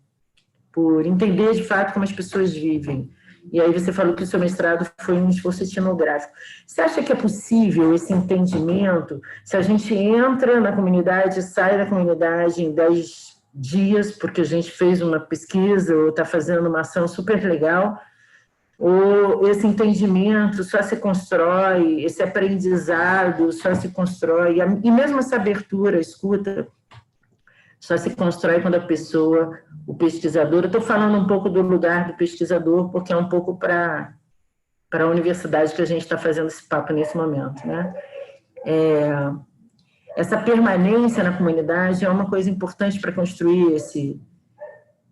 por entender de fato como as pessoas vivem. E aí você falou que o seu mestrado foi um esforço etnográfico. Você acha que é possível esse entendimento, se a gente entra na comunidade, sai da comunidade em 10 dias, porque a gente fez uma pesquisa ou está fazendo uma ação super legal, ou esse entendimento só se constrói, esse aprendizado só se constrói, e mesmo essa abertura, a escuta, só se constrói quando a pessoa, o pesquisador, eu estou falando um pouco do lugar do pesquisador, porque é um pouco para a universidade que a gente está fazendo esse papo nesse momento, né? Essa permanência na comunidade é uma coisa importante para construir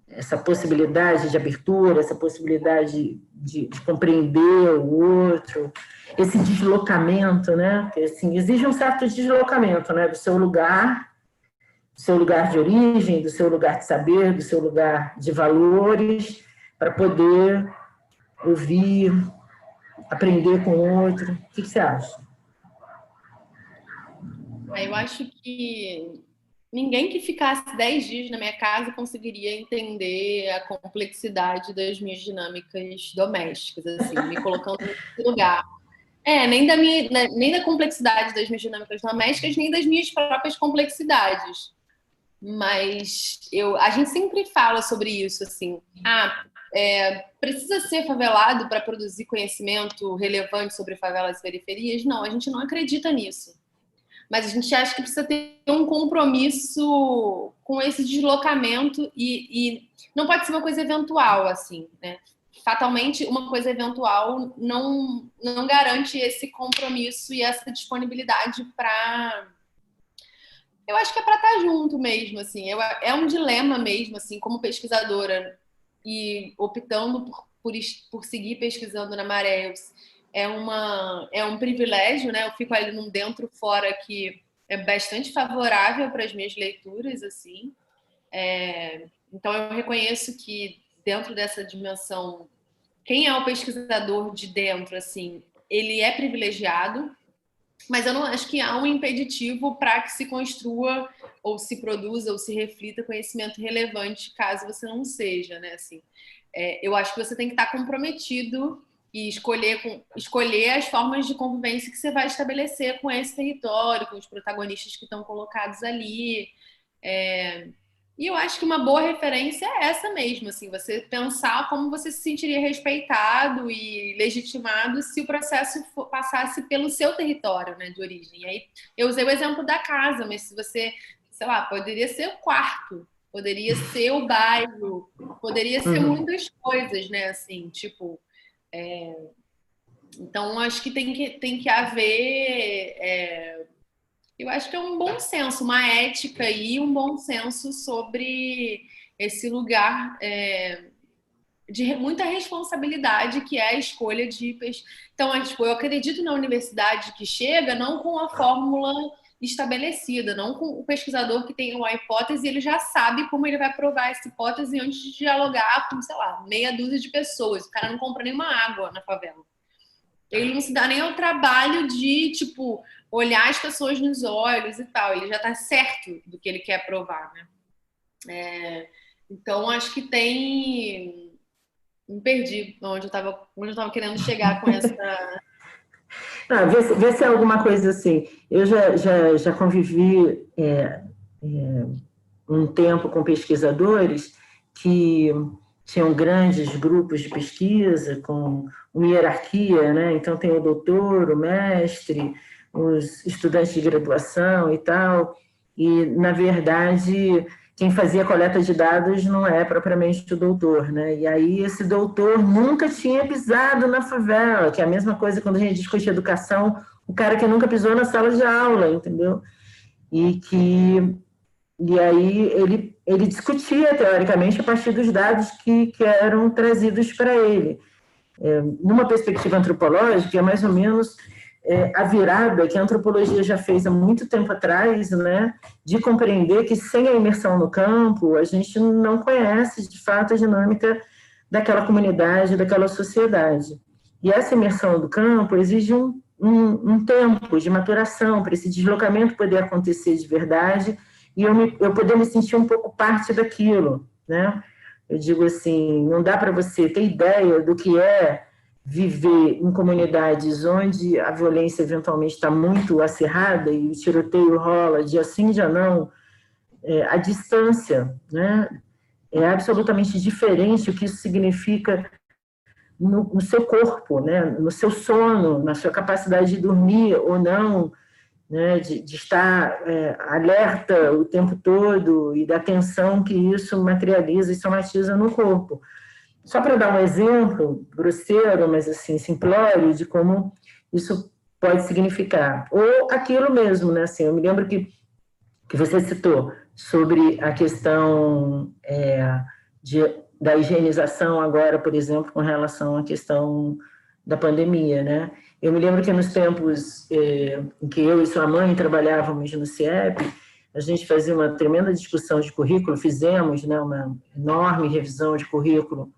essa possibilidade de abertura, essa possibilidade de compreender o outro, esse deslocamento, né? Porque, assim, exige um certo deslocamento, né? Do seu lugar de origem, do seu lugar de saber, do seu lugar de valores, para poder ouvir aprender com o outro? O que você acha? Eu acho que ninguém que ficasse 10 dias na minha casa conseguiria entender a complexidade das minhas dinâmicas domésticas, assim, me colocando nesse lugar. Nem da complexidade das minhas dinâmicas domésticas, nem das minhas próprias complexidades. Mas a gente sempre fala sobre isso, assim. Precisa ser favelado para produzir conhecimento relevante sobre favelas e periferias? Não, a gente não acredita nisso. Mas a gente acha que precisa ter um compromisso com esse deslocamento e não pode ser uma coisa eventual, assim, né? Fatalmente, uma coisa eventual não garante esse compromisso e essa disponibilidade para... Eu acho que é para estar junto mesmo, assim. É um dilema mesmo, assim, como pesquisadora e optando por seguir pesquisando na Maré. É um privilégio, né? Eu fico ali num dentro-fora que é bastante favorável para as minhas leituras, assim. Então, eu reconheço que dentro dessa dimensão, quem é o pesquisador de dentro, assim, ele é privilegiado, mas eu não acho que há um impeditivo para que se construa ou se produza ou se reflita conhecimento relevante, caso você não seja, né? Assim, eu acho que você tem que estar comprometido e escolher as formas de convivência que você vai estabelecer com esse território, com os protagonistas que estão colocados ali. E eu acho que uma boa referência é essa mesmo, assim, você pensar como você se sentiria respeitado e legitimado se o processo passasse pelo seu território, né, de origem. E aí eu usei o exemplo da casa, mas se você, sei lá, poderia ser o quarto, poderia ser o bairro, poderia ser muitas coisas, né, assim, tipo... Então, acho que tem que haver... Eu acho que é um bom senso, uma ética e um bom senso sobre esse lugar de muita responsabilidade que é a escolha de... Então, tipo, eu acredito na universidade que chega não com a fórmula estabelecida, não com o pesquisador que tem uma hipótese, ele já sabe como ele vai provar essa hipótese antes de dialogar com, sei lá, meia dúzia de pessoas. O cara não compra nenhuma água na favela. Ele não se dá nem ao trabalho de, tipo, olhar as pessoas nos olhos e tal. Ele já está certo do que ele quer provar, né? Então, acho que tem... Me perdi onde eu estava querendo chegar com essa... Vê se é alguma coisa assim. Eu já convivi um tempo com pesquisadores que tinham grandes grupos de pesquisa com uma hierarquia, né? Então tem o doutor, o mestre, os estudantes de graduação e tal, e na verdade quem fazia coleta de dados não é propriamente o doutor, né? E aí esse doutor nunca tinha pisado na favela, que é a mesma coisa quando a gente discute educação, o cara que nunca pisou na sala de aula, entendeu? E aí ele discutia, teoricamente, a partir dos dados que eram trazidos para ele. Numa perspectiva antropológica, é mais ou menos a virada que a antropologia já fez há muito tempo atrás, né, de compreender que sem a imersão no campo, a gente não conhece, de fato, a dinâmica daquela comunidade, daquela sociedade. E essa imersão do campo exige um tempo de maturação para esse deslocamento poder acontecer de verdade e eu poder me sentir um pouco parte daquilo, né? Eu digo assim, não dá para você ter ideia do que é viver em comunidades onde a violência eventualmente está muito acirrada e o tiroteio rola dia sim, dia não, a distância, né? É absolutamente diferente o que isso significa no seu corpo, né? No seu sono, na sua capacidade de dormir ou não, né, de estar alerta o tempo todo e da tensão que isso materializa e somatiza no corpo. Só para dar um exemplo grosseiro, mas assim, simplório, de como isso pode significar. Ou aquilo mesmo, né? Assim, eu me lembro que você citou sobre a questão da higienização agora, por exemplo, com relação à questão da pandemia, né? Eu me lembro que nos tempos em que eu e sua mãe trabalhávamos no CIEP, a gente fazia uma tremenda discussão de currículo, fizemos, né, uma enorme revisão de currículo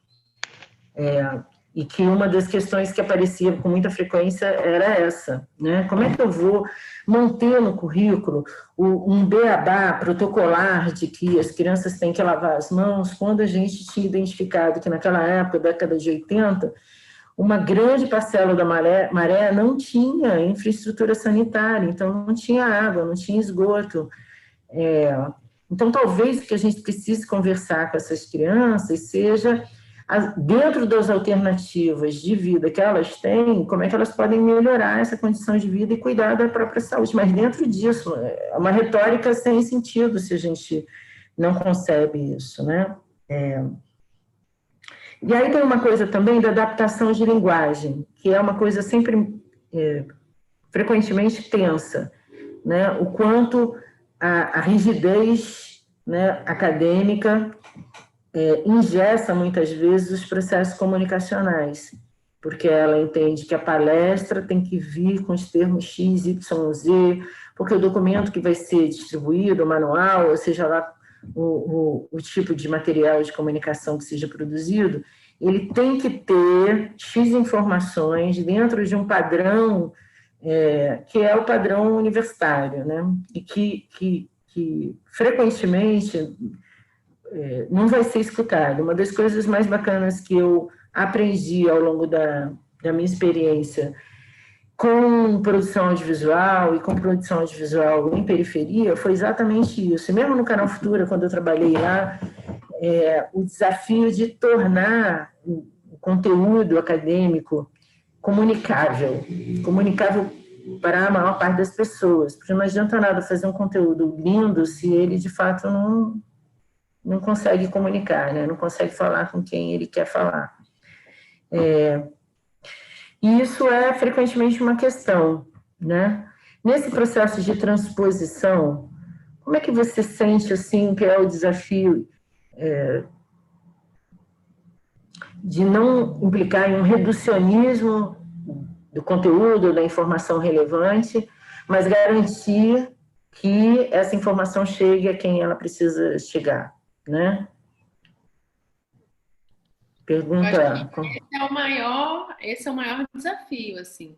e que uma das questões que aparecia com muita frequência era essa, né? Como é que eu vou manter no currículo um beabá protocolar de que as crianças têm que lavar as mãos, quando a gente tinha identificado que naquela época, década de 80, uma grande parcela da maré não tinha infraestrutura sanitária, então não tinha água, não tinha esgoto. Então, talvez o que a gente precise conversar com essas crianças seja, dentro das alternativas de vida que elas têm, como é que elas podem melhorar essa condição de vida e cuidar da própria saúde. Mas dentro disso, é uma retórica sem sentido se a gente não concebe isso, né? E aí tem uma coisa também da adaptação de linguagem, que é uma coisa sempre, frequentemente tensa, né? O quanto a rigidez, né, acadêmica engessa muitas vezes os processos comunicacionais, porque ela entende que a palestra tem que vir com os termos X, Y, Z, porque o documento que vai ser distribuído, o manual, ou seja lá o tipo de material de comunicação que seja produzido, ele tem que ter X informações dentro de um padrão que é o padrão universitário, né? E que frequentemente não vai ser escutado. Uma das coisas mais bacanas que eu aprendi ao longo da minha experiência com produção audiovisual e com produção audiovisual em periferia foi exatamente isso. E mesmo no Canal Futura, quando eu trabalhei lá, o desafio de tornar o conteúdo acadêmico comunicável para a maior parte das pessoas, porque não adianta nada fazer um conteúdo lindo se ele, de fato, não consegue comunicar, né? Não consegue falar com quem ele quer falar. E isso é frequentemente uma questão, né? Nesse processo de transposição, como é que você sente, assim, que é o desafio de não implicar em um reducionismo do conteúdo, da informação relevante, mas garantir que essa informação chegue a quem ela precisa chegar, né? Pergunta. Esse é o maior desafio, assim.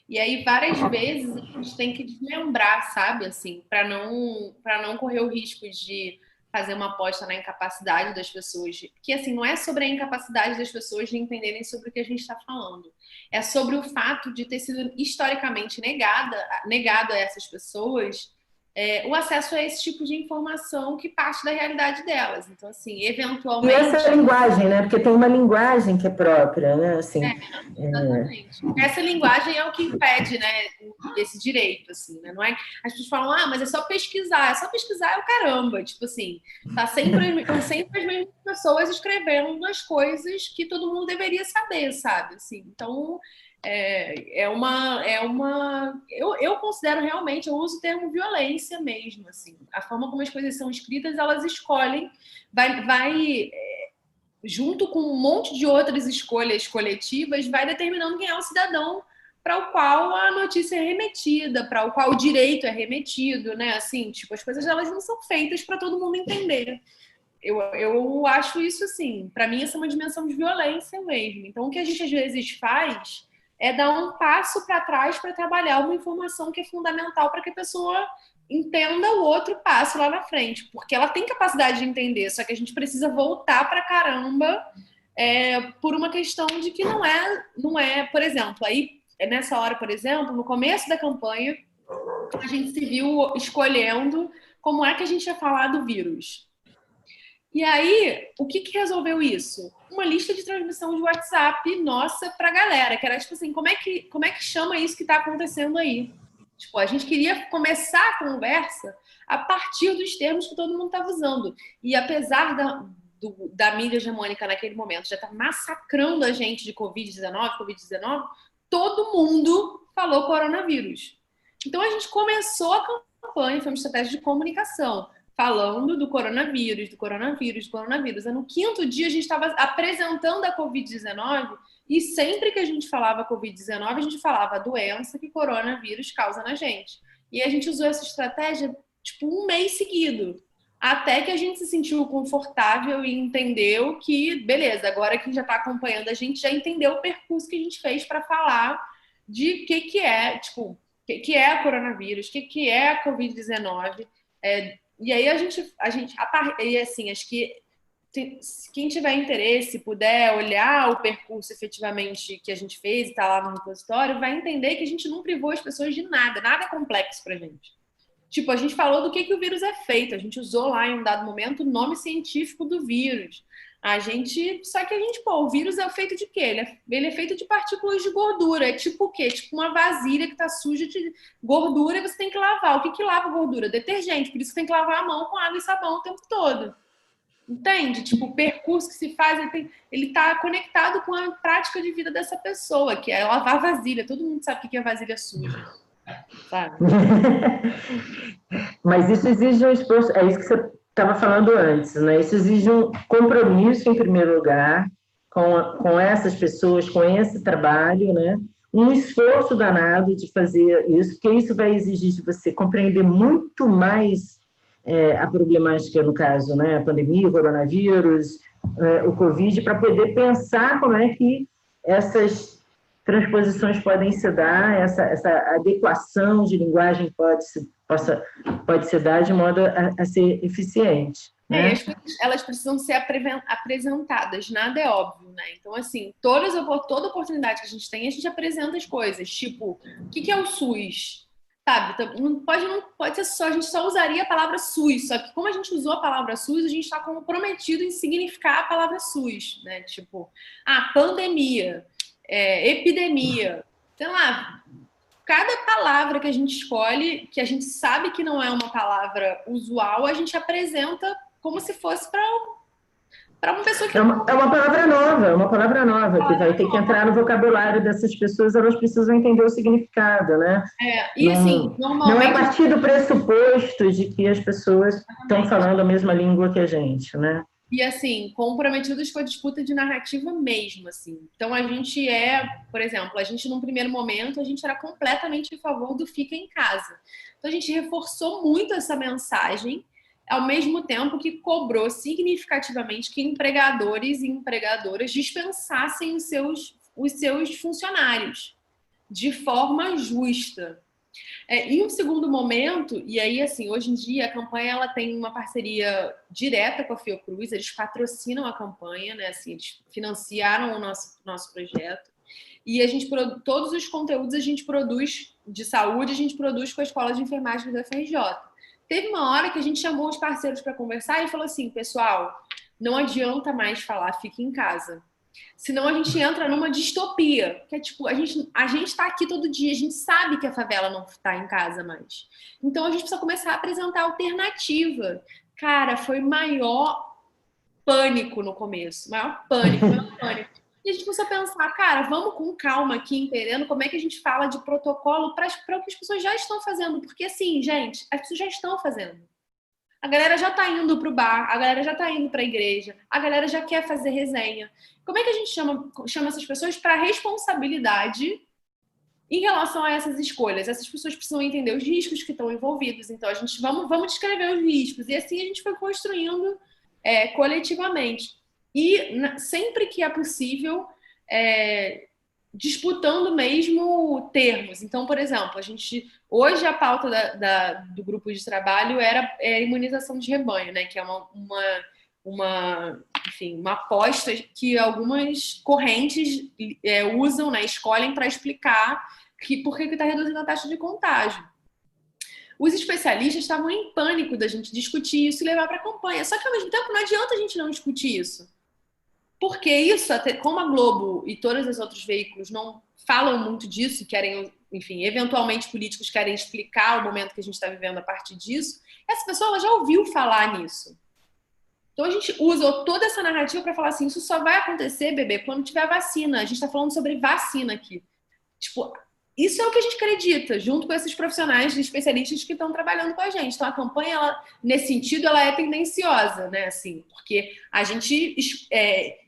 E aí, várias vezes, a gente tem que desmembrar, sabe, assim, para não correr o risco de fazer uma aposta na incapacidade das pessoas. Porque, assim, não é sobre a incapacidade das pessoas de entenderem sobre o que a gente está falando. É sobre o fato de ter sido historicamente negado a essas pessoas o acesso a esse tipo de informação que parte da realidade delas. Então, assim, eventualmente... E essa linguagem, né? Porque tem uma linguagem que é própria, né? Assim, exatamente. Essa linguagem é o que impede, né, esse direito, assim, né? Não é... As pessoas falam, mas é só pesquisar. É só pesquisar é o caramba. Tipo assim, estão sempre as mesmas pessoas escrevendo as coisas que todo mundo deveria saber, sabe? Assim, então... eu considero realmente, eu uso o termo violência mesmo, assim, a forma como as coisas são escritas, elas escolhem, vai junto com um monte de outras escolhas coletivas, vai determinando quem é o cidadão para o qual a notícia é remetida, para o qual o direito é remetido, né? Assim, tipo, as coisas elas não são feitas para todo mundo entender. Eu acho isso assim, para mim essa é uma dimensão de violência mesmo. Então, o que a gente às vezes faz é dar um passo para trás para trabalhar uma informação que é fundamental para que a pessoa entenda o outro passo lá na frente, porque ela tem capacidade de entender, só que a gente precisa voltar para caramba por uma questão de que não é, por exemplo, aí nessa hora, por exemplo, no começo da campanha, a gente se viu escolhendo como é que a gente ia falar do vírus. E aí, o que resolveu isso? Uma lista de transmissão de WhatsApp nossa pra galera, que era tipo assim, como é que chama isso que tá acontecendo aí? Tipo, a gente queria começar a conversa a partir dos termos que todo mundo estava usando. E apesar da mídia hegemônica naquele momento já estar massacrando a gente de Covid-19, todo mundo falou coronavírus. Então, a gente começou a campanha, foi uma estratégia de comunicação, falando do coronavírus. E no quinto dia, a gente estava apresentando a Covid-19 e sempre que a gente falava Covid-19, a gente falava a doença que coronavírus causa na gente. E a gente usou essa estratégia, tipo, um mês seguido. até que a gente se sentiu confortável e entendeu que, beleza, agora quem já está acompanhando a gente já entendeu o percurso que a gente fez para falar de que é, tipo, o que é a coronavírus, o que é a Covid-19. E aí e assim, acho que quem tiver interesse, puder olhar o percurso efetivamente que a gente fez e está lá no repositório, vai entender que a gente não privou as pessoas de nada, nada é complexo para a gente. Tipo, a gente falou do que o vírus é feito, a gente usou lá em um dado momento o nome científico do vírus. Só que o vírus é feito de quê? Ele é feito de partículas de gordura. É tipo o quê? Tipo uma vasilha que tá suja de gordura e você tem que lavar. O que lava gordura? Detergente. Por isso que tem que lavar a mão com água e sabão o tempo todo. Entende? Tipo, o percurso que se faz, ele tá conectado com a prática de vida dessa pessoa, que é lavar vasilha. Todo mundo sabe o que é vasilha suja, sabe? Mas isso exige um esforço, é isso que você estava falando antes, né? Isso exige um compromisso, em primeiro lugar, com essas pessoas, com esse trabalho, né? Um esforço danado de fazer isso, porque isso vai exigir de você compreender muito mais a problemática, no caso, né? A pandemia, o coronavírus, o Covid, para poder pensar como é que essas transposições podem se dar, essa adequação de linguagem pode se dar de modo a ser eficiente. Né? As coisas, elas precisam ser apresentadas, nada é óbvio, né? Então, assim, toda oportunidade que a gente apresenta as coisas, tipo, o que é o SUS? Sabe? Não pode ser só, a gente só usaria a palavra SUS, só que como a gente usou a palavra SUS, a gente está comprometido em significar a palavra SUS, né? Tipo, pandemia, epidemia, sei lá, cada palavra que a gente escolhe, que a gente sabe que não é uma palavra usual, a gente apresenta como se fosse para uma pessoa que... É uma palavra nova que vai ter que entrar no vocabulário dessas pessoas, elas precisam entender o significado, né? E assim, normalmente... Não é a partir do pressuposto de que as pessoas estão falando a mesma língua que a gente, né? E assim, comprometidos com a disputa de narrativa mesmo, assim. Então a gente por exemplo, a gente num primeiro momento, a gente era completamente a favor do fica em casa. Então a gente reforçou muito essa mensagem, ao mesmo tempo que cobrou significativamente que empregadores e empregadoras dispensassem os seus funcionários de forma justa. Em um segundo momento, e aí, assim, hoje em dia a campanha ela tem uma parceria direta com a Fiocruz, eles patrocinam a campanha, né? Assim, eles financiaram o nosso projeto. E todos os conteúdos a gente produz de saúde, a gente produz com a Escola de Enfermagem do FRJ. Teve uma hora que a gente chamou os parceiros para conversar e falou assim, pessoal, não adianta mais falar fique em casa. Senão a gente entra numa distopia, que é tipo, a gente tá aqui todo dia, a gente sabe que a favela não tá em casa mais. Então a gente precisa começar a apresentar alternativa. Cara, foi maior pânico no começo, maior pânico. E a gente começou a pensar, cara, vamos com calma aqui, entendendo como é que a gente fala de protocolo para o que as pessoas já estão fazendo. Porque assim, gente, as pessoas já estão fazendo. A galera já tá indo pro bar, a galera já tá indo pra igreja, a galera já quer fazer resenha. Como é que a gente chama essas pessoas para responsabilidade em relação a essas escolhas? Essas pessoas precisam entender os riscos que estão envolvidos. Então, vamos descrever os riscos. E assim a gente foi construindo coletivamente. E sempre que é possível, disputando mesmo termos. Então, por exemplo, hoje a pauta do grupo de trabalho era a imunização de rebanho, né? Que é uma aposta que algumas correntes usam, né? Escolhem para explicar por que está reduzindo a taxa de contágio. Os especialistas estavam em pânico da gente discutir isso e levar para a campanha. Só que, ao mesmo tempo, não adianta a gente não discutir isso. Porque isso, como a Globo e todos os outros veículos não falam muito disso, querem, enfim, eventualmente políticos querem explicar o momento que a gente está vivendo a partir disso, essa pessoa ela já ouviu falar nisso. Então a gente usa toda essa narrativa para falar assim, isso só vai acontecer, bebê, quando tiver vacina. A gente está falando sobre vacina aqui. Tipo, isso é o que a gente acredita, junto com esses profissionais especialistas que estão trabalhando com a gente. Então, a campanha, nesse sentido, ela é tendenciosa, né? Assim, porque a gente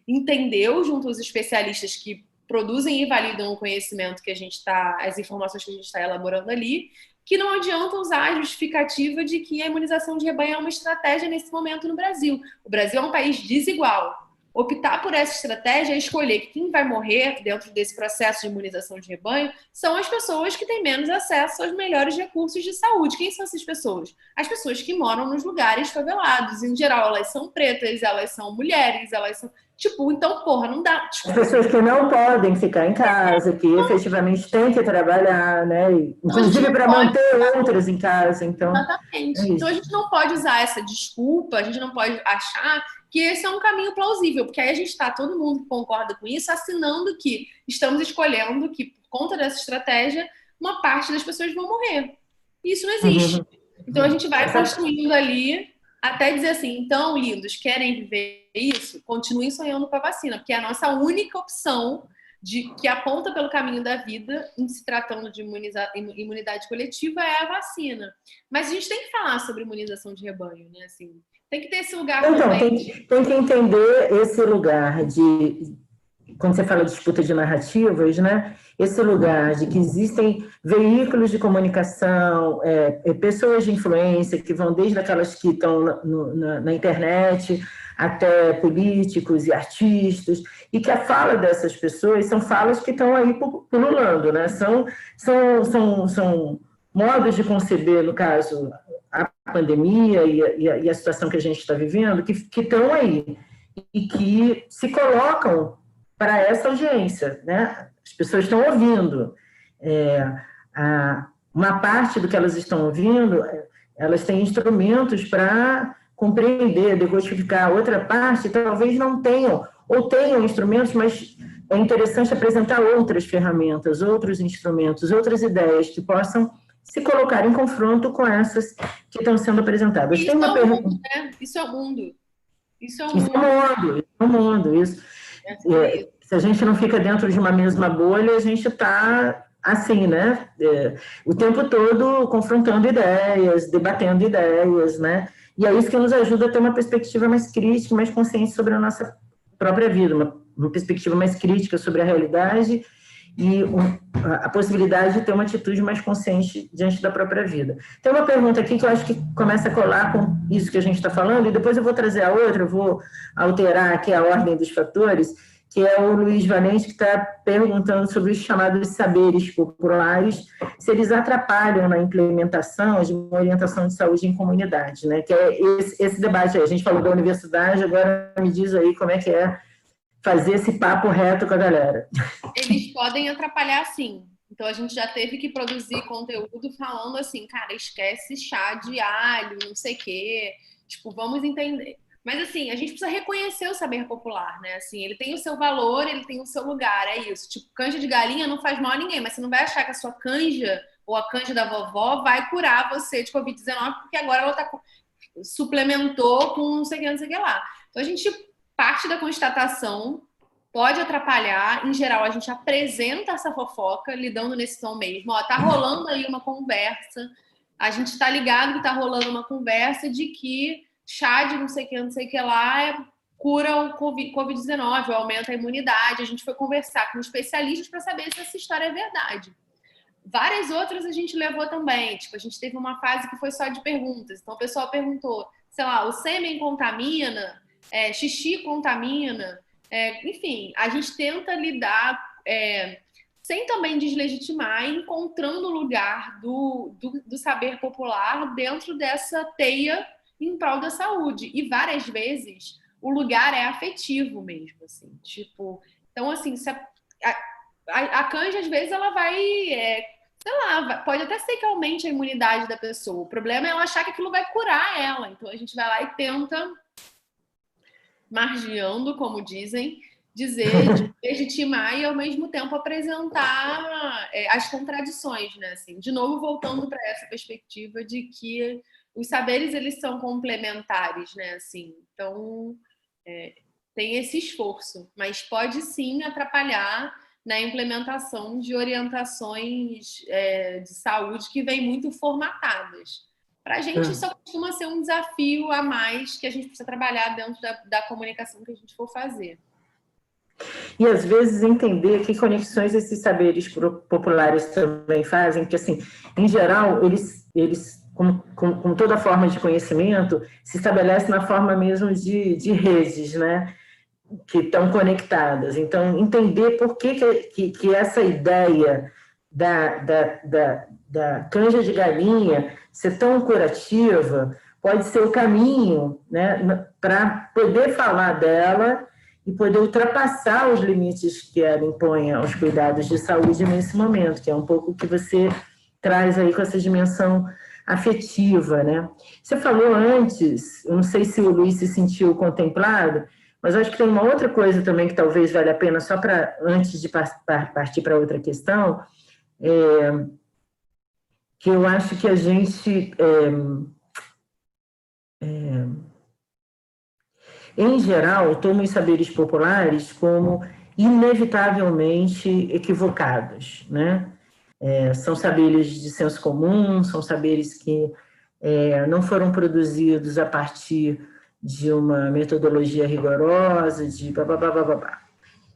entendeu, junto aos especialistas que produzem e validam o conhecimento que a gente as informações que a gente está elaborando ali, que não adianta usar a justificativa de que a imunização de rebanho é uma estratégia nesse momento no Brasil. O Brasil é um país desigual. Optar por essa estratégia é escolher que quem vai morrer dentro desse processo de imunização de rebanho são as pessoas que têm menos acesso aos melhores recursos de saúde. Quem são essas pessoas? As pessoas que moram nos lugares favelados. Em geral, elas são pretas, elas são mulheres, elas são... Tipo, então, porra, não dá... As pessoas que não podem ficar em casa, que efetivamente têm que trabalhar, né? Inclusive para manter outras em casa, então... Exatamente. Então, a gente não pode usar essa desculpa, a gente não pode achar que esse é um caminho plausível, porque aí a gente está, todo mundo que concorda com isso, assinando que estamos escolhendo que, por conta dessa estratégia, uma parte das pessoas vão morrer. Isso não existe. Então, a gente vai construindo ali até dizer assim, então, lindos, querem viver isso? Continuem sonhando com a vacina, porque é a nossa única opção que aponta pelo caminho da vida, em se tratando de imunidade coletiva, é a vacina. Mas a gente tem que falar sobre imunização de rebanho, né? Assim, tem que ter esse lugar então, também. Tem que entender esse lugar de... Quando você fala de disputa de narrativas, né? Esse lugar de que existem veículos de comunicação, pessoas de influência que vão desde aquelas que estão na internet até políticos e artistas, e que a fala dessas pessoas são falas que estão aí pululando, né? São modos de conceber, no caso, a pandemia e a situação que a gente está vivendo, que estão aí e que se colocam para essa audiência, né? As pessoas estão ouvindo. Uma parte do que elas estão ouvindo, elas têm instrumentos para compreender, decodificar. Outra parte talvez não tenham, ou tenham instrumentos, mas é interessante apresentar outras ferramentas, outros instrumentos, outras ideias que possam se colocar em confronto com essas que estão sendo apresentadas. Isso é o mundo, né? Isso é o mundo. Isso é o mundo. Se a gente não fica dentro de uma mesma bolha, a gente está assim, né? O tempo todo confrontando ideias, debatendo ideias, né? E é isso que nos ajuda a ter uma perspectiva mais crítica, mais consciente sobre a nossa própria vida, uma perspectiva mais crítica sobre a realidade e a possibilidade de ter uma atitude mais consciente diante da própria vida. Tem uma pergunta aqui que eu acho que começa a colar com isso que a gente está falando, e depois eu vou trazer a outra, eu vou alterar aqui a ordem dos fatores, que é o Luiz Valente, que está perguntando sobre os chamados saberes populares, se eles atrapalham na implementação de uma orientação de saúde em comunidade, né? Que é esse debate aí. A gente falou da universidade, agora me diz aí como é que é fazer esse papo reto com a galera. Eles podem atrapalhar, sim. Então, a gente já teve que produzir conteúdo falando assim, cara, esquece chá de alho, não sei o quê. Tipo, vamos entender. Mas, assim, a gente precisa reconhecer o saber popular, né? Assim, ele tem o seu valor, ele tem o seu lugar, é isso. Tipo, canja de galinha não faz mal a ninguém, mas você não vai achar que a sua canja ou a canja da vovó vai curar você de Covid-19, porque agora ela suplementou com não sei o que lá. Então, a gente parte da constatação, pode atrapalhar. Em geral, a gente apresenta essa fofoca, lidando nesse tom mesmo. Ó, tá rolando aí uma conversa, a gente tá ligado que tá rolando uma conversa de que chá de não sei o que lá cura o Covid-19, aumenta a imunidade. A gente foi conversar com especialistas para saber se essa história é verdade. Várias outras a gente levou também. Tipo, a gente teve uma fase que foi só de perguntas. Então, o pessoal perguntou, sei lá, o sêmen contamina? Xixi contamina? Enfim, a gente tenta lidar sem também deslegitimar, encontrando o lugar do saber popular dentro dessa teia em prol da saúde. E várias vezes o lugar é afetivo mesmo, assim, tipo... Então, assim, a canja, às vezes, ela vai... sei lá, pode até ser que aumente a imunidade da pessoa. O problema é ela achar que aquilo vai curar ela. Então, a gente vai lá e tenta, margeando, como dizem, dizer, legitimar e, ao mesmo tempo, apresentar as contradições, né? Assim, de novo, voltando para essa perspectiva de que os saberes, eles são complementares, né? Assim, então, tem esse esforço, mas pode, sim, atrapalhar na implementação de orientações de saúde que vêm muito formatadas. Para a gente, isso costuma ser um desafio a mais que a gente precisa trabalhar dentro da comunicação que a gente for fazer. E, às vezes, entender que conexões esses saberes populares também fazem, que, assim, em geral, eles com toda forma de conhecimento, se estabelece na forma mesmo de redes, né? Que estão conectadas. Então, entender por que essa ideia da canja de galinha ser tão curativa pode ser o caminho, né, para poder falar dela e poder ultrapassar os limites que ela impõe aos cuidados de saúde nesse momento, que é um pouco o que você traz aí com essa dimensão afetiva, né? Você falou antes, eu não sei se o Luiz se sentiu contemplado, mas acho que tem uma outra coisa também que talvez valha a pena, só para, antes de partir para outra questão, que eu acho que a gente, em geral, toma os saberes populares como inevitavelmente equivocados, né? São saberes de senso comum, são saberes que não foram produzidos a partir de uma metodologia rigorosa, de babá.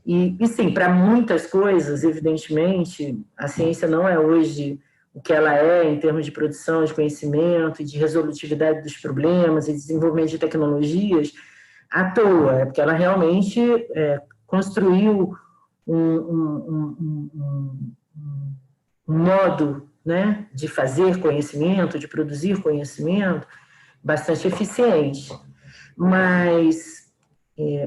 E sim, para muitas coisas, evidentemente, a ciência não é hoje o que ela é em termos de produção de conhecimento e de resolutividade dos problemas e desenvolvimento de tecnologias à toa, é porque ela realmente construiu um modo, né, de fazer conhecimento, de produzir conhecimento bastante eficiente. Mas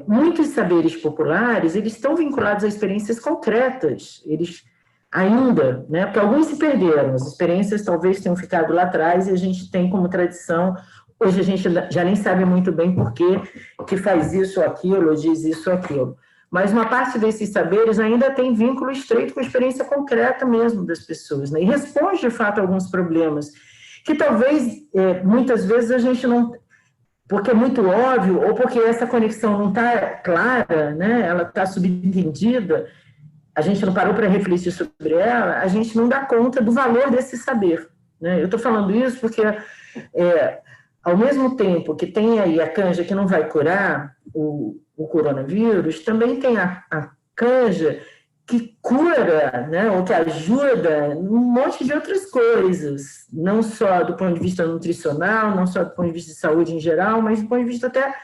muitos saberes populares, eles estão vinculados a experiências concretas, eles ainda, né, porque alguns se perderam, as experiências talvez tenham ficado lá atrás e a gente tem como tradição, hoje a gente já nem sabe muito bem por que faz isso ou aquilo, ou diz isso ou aquilo. Mas uma parte desses saberes ainda tem vínculo estreito com a experiência concreta mesmo das pessoas, né, e responde, de fato, a alguns problemas que talvez, muitas vezes, a gente não, porque é muito óbvio, ou porque essa conexão não está clara, né? Ela está subentendida, a gente não parou para refletir sobre ela, a gente não dá conta do valor desse saber, né? Eu estou falando isso porque, ao mesmo tempo que tem aí a canja que não vai curar o coronavírus, também tem a canja que cura, né, ou que ajuda um monte de outras coisas, não só do ponto de vista nutricional, não só do ponto de vista de saúde em geral, mas do ponto de vista até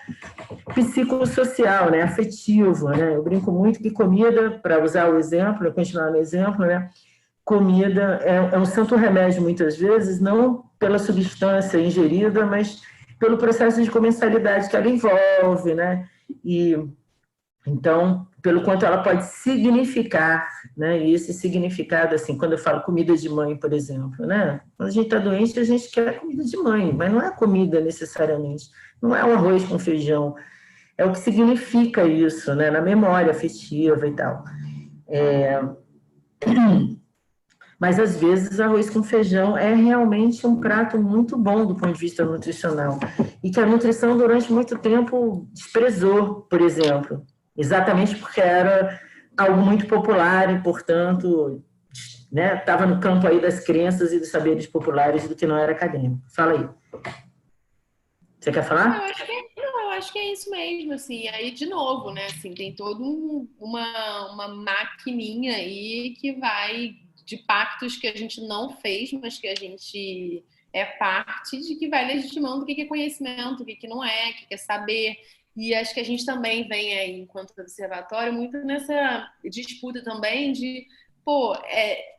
psicossocial, né, afetivo, né? Eu brinco muito que comida, para usar o exemplo, continuar no exemplo, né, comida é um santo remédio muitas vezes, não pela substância ingerida, mas pelo processo de comensalidade que ela envolve, né? E então, pelo quanto ela pode significar, né? E esse significado, assim, quando eu falo comida de mãe, por exemplo, né? Quando a gente está doente, a gente quer comida de mãe, mas não é comida necessariamente, não é o arroz com feijão, é o que significa isso, né? Na memória afetiva e tal. Mas, às vezes, arroz com feijão é realmente um prato muito bom do ponto de vista nutricional. E que a nutrição, durante muito tempo, desprezou, por exemplo. Exatamente porque era algo muito popular e, portanto, né, estava no campo aí das crenças e dos saberes populares do que não era acadêmico. Fala aí. Você quer falar? Eu acho que é isso mesmo, assim. Aí, de novo, né? Assim, tem toda uma maquininha aí que vai de pactos que a gente não fez, mas que a gente é parte de que vai legitimando o que é conhecimento, o que não é, o que é saber. E acho que a gente também vem aí, enquanto observatório, muito nessa disputa também de, pô,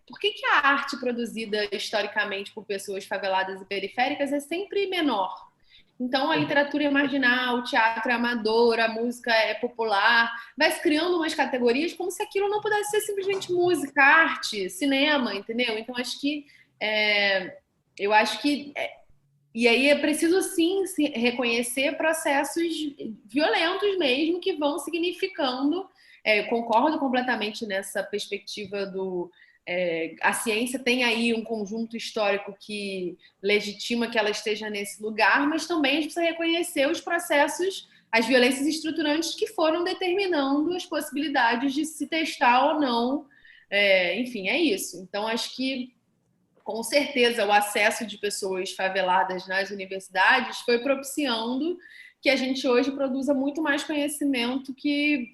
por que a arte produzida historicamente por pessoas faveladas e periféricas é sempre menor? Então, a literatura é marginal, o teatro é amador, a música é popular. Vai se criando umas categorias como se aquilo não pudesse ser simplesmente música, arte, cinema, entendeu? Então, eu acho que... E aí é preciso, sim, reconhecer processos violentos mesmo que vão significando... concordo completamente nessa perspectiva do... a ciência tem aí um conjunto histórico que legitima que ela esteja nesse lugar, mas também a gente precisa reconhecer os processos, as violências estruturantes que foram determinando as possibilidades de se testar ou não. Enfim, é isso. Então, acho que, com certeza, o acesso de pessoas faveladas nas universidades foi propiciando que a gente hoje produza muito mais conhecimento que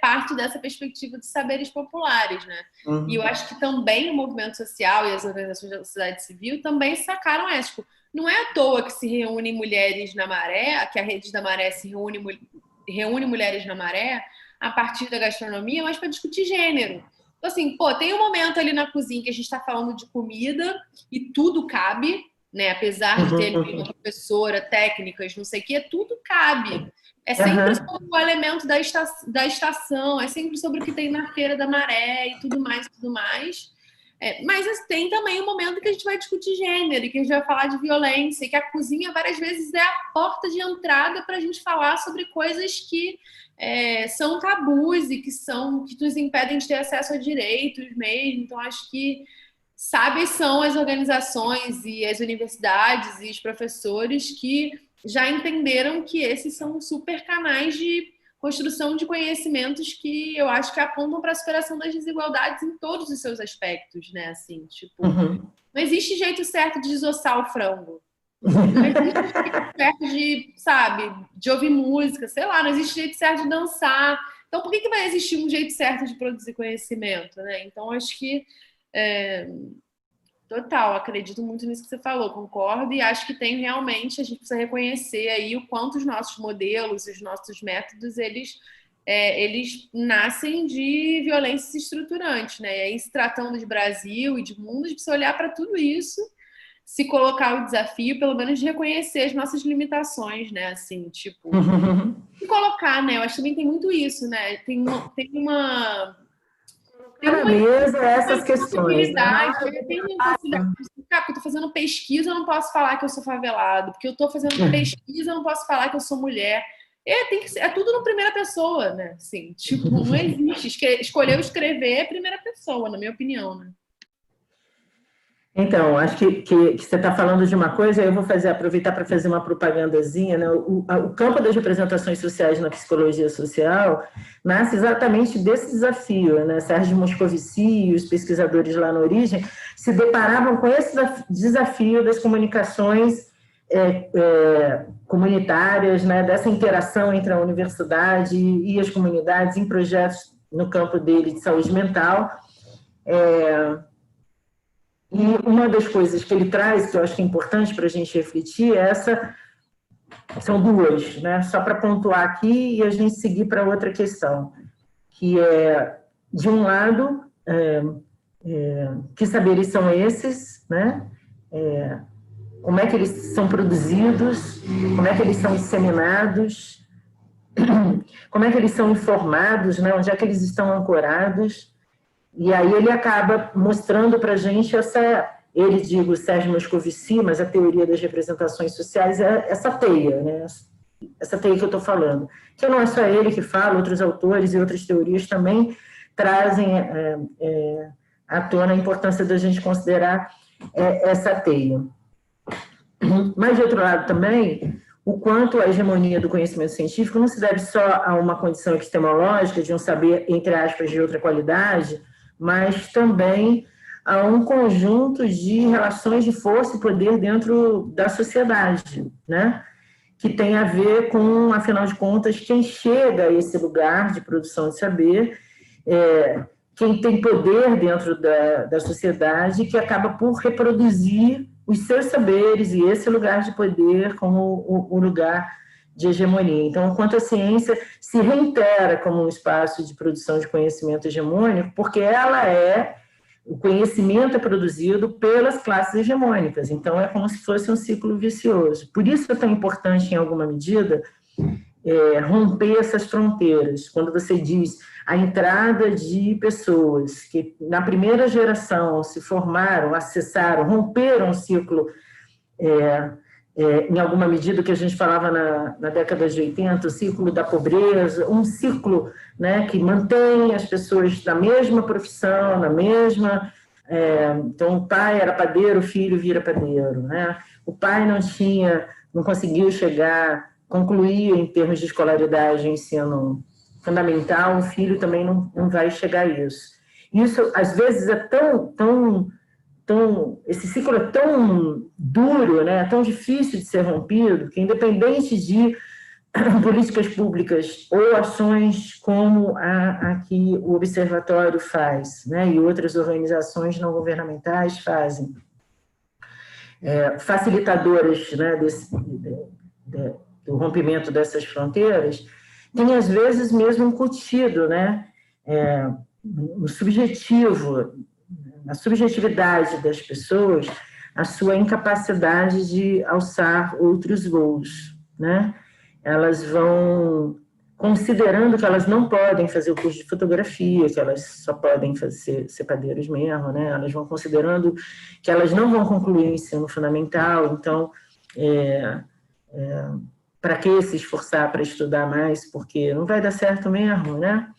parte dessa perspectiva de saberes populares, né? E eu acho que também o movimento social e as organizações da sociedade civil também sacaram essa. Tipo, não é à toa que se reúnem mulheres na Maré, que a Rede da Maré se reúne mulheres na Maré a partir da gastronomia, mas para discutir gênero. Então, assim, tem um momento ali na cozinha que a gente está falando de comida e tudo cabe, né? Apesar de ter uma professora, técnicas, não sei o que, tudo cabe. É sempre sobre o elemento da estação, é sempre sobre o que tem na Feira da Maré e tudo mais, tudo mais. Mas tem também um momento que a gente vai discutir gênero e que a gente vai falar de violência e que a cozinha, várias vezes, é a porta de entrada para a gente falar sobre coisas que são tabus e que nos impedem de ter acesso a direitos mesmo. Então, acho que sábias são as organizações e as universidades e os professores que já entenderam que esses são super canais de construção de conhecimentos que eu acho que apontam para a superação das desigualdades em todos os seus aspectos, né? Assim, tipo, não existe jeito certo de desossar o frango. Não existe jeito certo de, sabe, de ouvir música, sei lá, não existe jeito certo de dançar. Então, por que vai existir um jeito certo de produzir conhecimento, né? Então, acho que total, acredito muito nisso que você falou, concordo, e acho que tem realmente, a gente precisa reconhecer aí o quanto os nossos modelos, os nossos métodos, eles nascem de violências estruturantes, né? E aí, se tratando de Brasil e de mundo, a gente precisa olhar para tudo isso, se colocar o desafio, pelo menos, de reconhecer as nossas limitações, né? Assim, tipo, se colocar, né? Eu acho que também tem muito isso, né? Tem uma na mesa essas questões. Né? Porque eu tô fazendo pesquisa, eu não posso falar que eu sou favelado. Porque eu tô fazendo pesquisa, eu não posso falar que eu sou mulher. É tudo na primeira pessoa, né? Assim, tipo, não existe. Escolheu escrever é primeira pessoa, na minha opinião, né? Então, acho que você está falando de uma coisa, eu vou aproveitar para fazer uma propagandazinha, né? O campo das representações sociais na psicologia social nasce exatamente desse desafio, né? Sérgio Moscovici e os pesquisadores lá na origem se deparavam com esse desafio das comunicações comunitárias, né? Dessa interação entre a universidade e as comunidades em projetos no campo dele de saúde mental. E uma das coisas que ele traz, que eu acho que é importante para a gente refletir, são duas, né? Só para pontuar aqui e a gente seguir para outra questão, que é, de um lado, que saberes são esses, né? Como é que eles são produzidos, como é que eles são disseminados, como é que eles são informados, né? Onde é que eles estão ancorados. E aí ele acaba mostrando para a gente ele digo Sérgio Moscovici, mas a teoria das representações sociais é essa teia, né? Essa teia que eu estou falando. Que não é só ele que fala, outros autores e outras teorias também trazem à tona a importância da gente considerar essa teia. Mas, de outro lado também, o quanto a hegemonia do conhecimento científico não se deve só a uma condição epistemológica de um saber, entre aspas, de outra qualidade, mas também a um conjunto de relações de força e poder dentro da sociedade, né? Que tem a ver com, afinal de contas, quem chega a esse lugar de produção de saber, quem tem poder dentro da sociedade, que acaba por reproduzir os seus saberes e esse lugar de poder como o lugar de hegemonia. Então, enquanto a ciência se reitera como um espaço de produção de conhecimento hegemônico, porque o conhecimento é produzido pelas classes hegemônicas, então é como se fosse um ciclo vicioso. Por isso é tão importante, em alguma medida, romper essas fronteiras. Quando você diz a entrada de pessoas que na primeira geração se formaram, acessaram, romperam o ciclo, em alguma medida que a gente falava na década de 80, o ciclo da pobreza, um ciclo, né, que mantém as pessoas na mesma profissão, na mesma... então, o pai era padeiro, o filho vira padeiro, né? O pai não conseguiu concluir em termos de escolaridade o ensino fundamental, o filho também não vai chegar a isso. Isso, às vezes, esse ciclo é tão duro, né, tão difícil de ser rompido, que independente de políticas públicas ou ações como a que o Observatório faz, né, e outras organizações não governamentais fazem, facilitadoras, né, do rompimento dessas fronteiras, tem às vezes mesmo incutido, né, no subjetivo, na subjetividade das pessoas, a sua incapacidade de alçar outros voos, né? Elas vão considerando que elas não podem fazer o curso de fotografia, que elas só podem ser padeiros mesmo, né? Elas vão considerando que elas não vão concluir o ensino fundamental, então, para que se esforçar para estudar mais, porque não vai dar certo mesmo, né?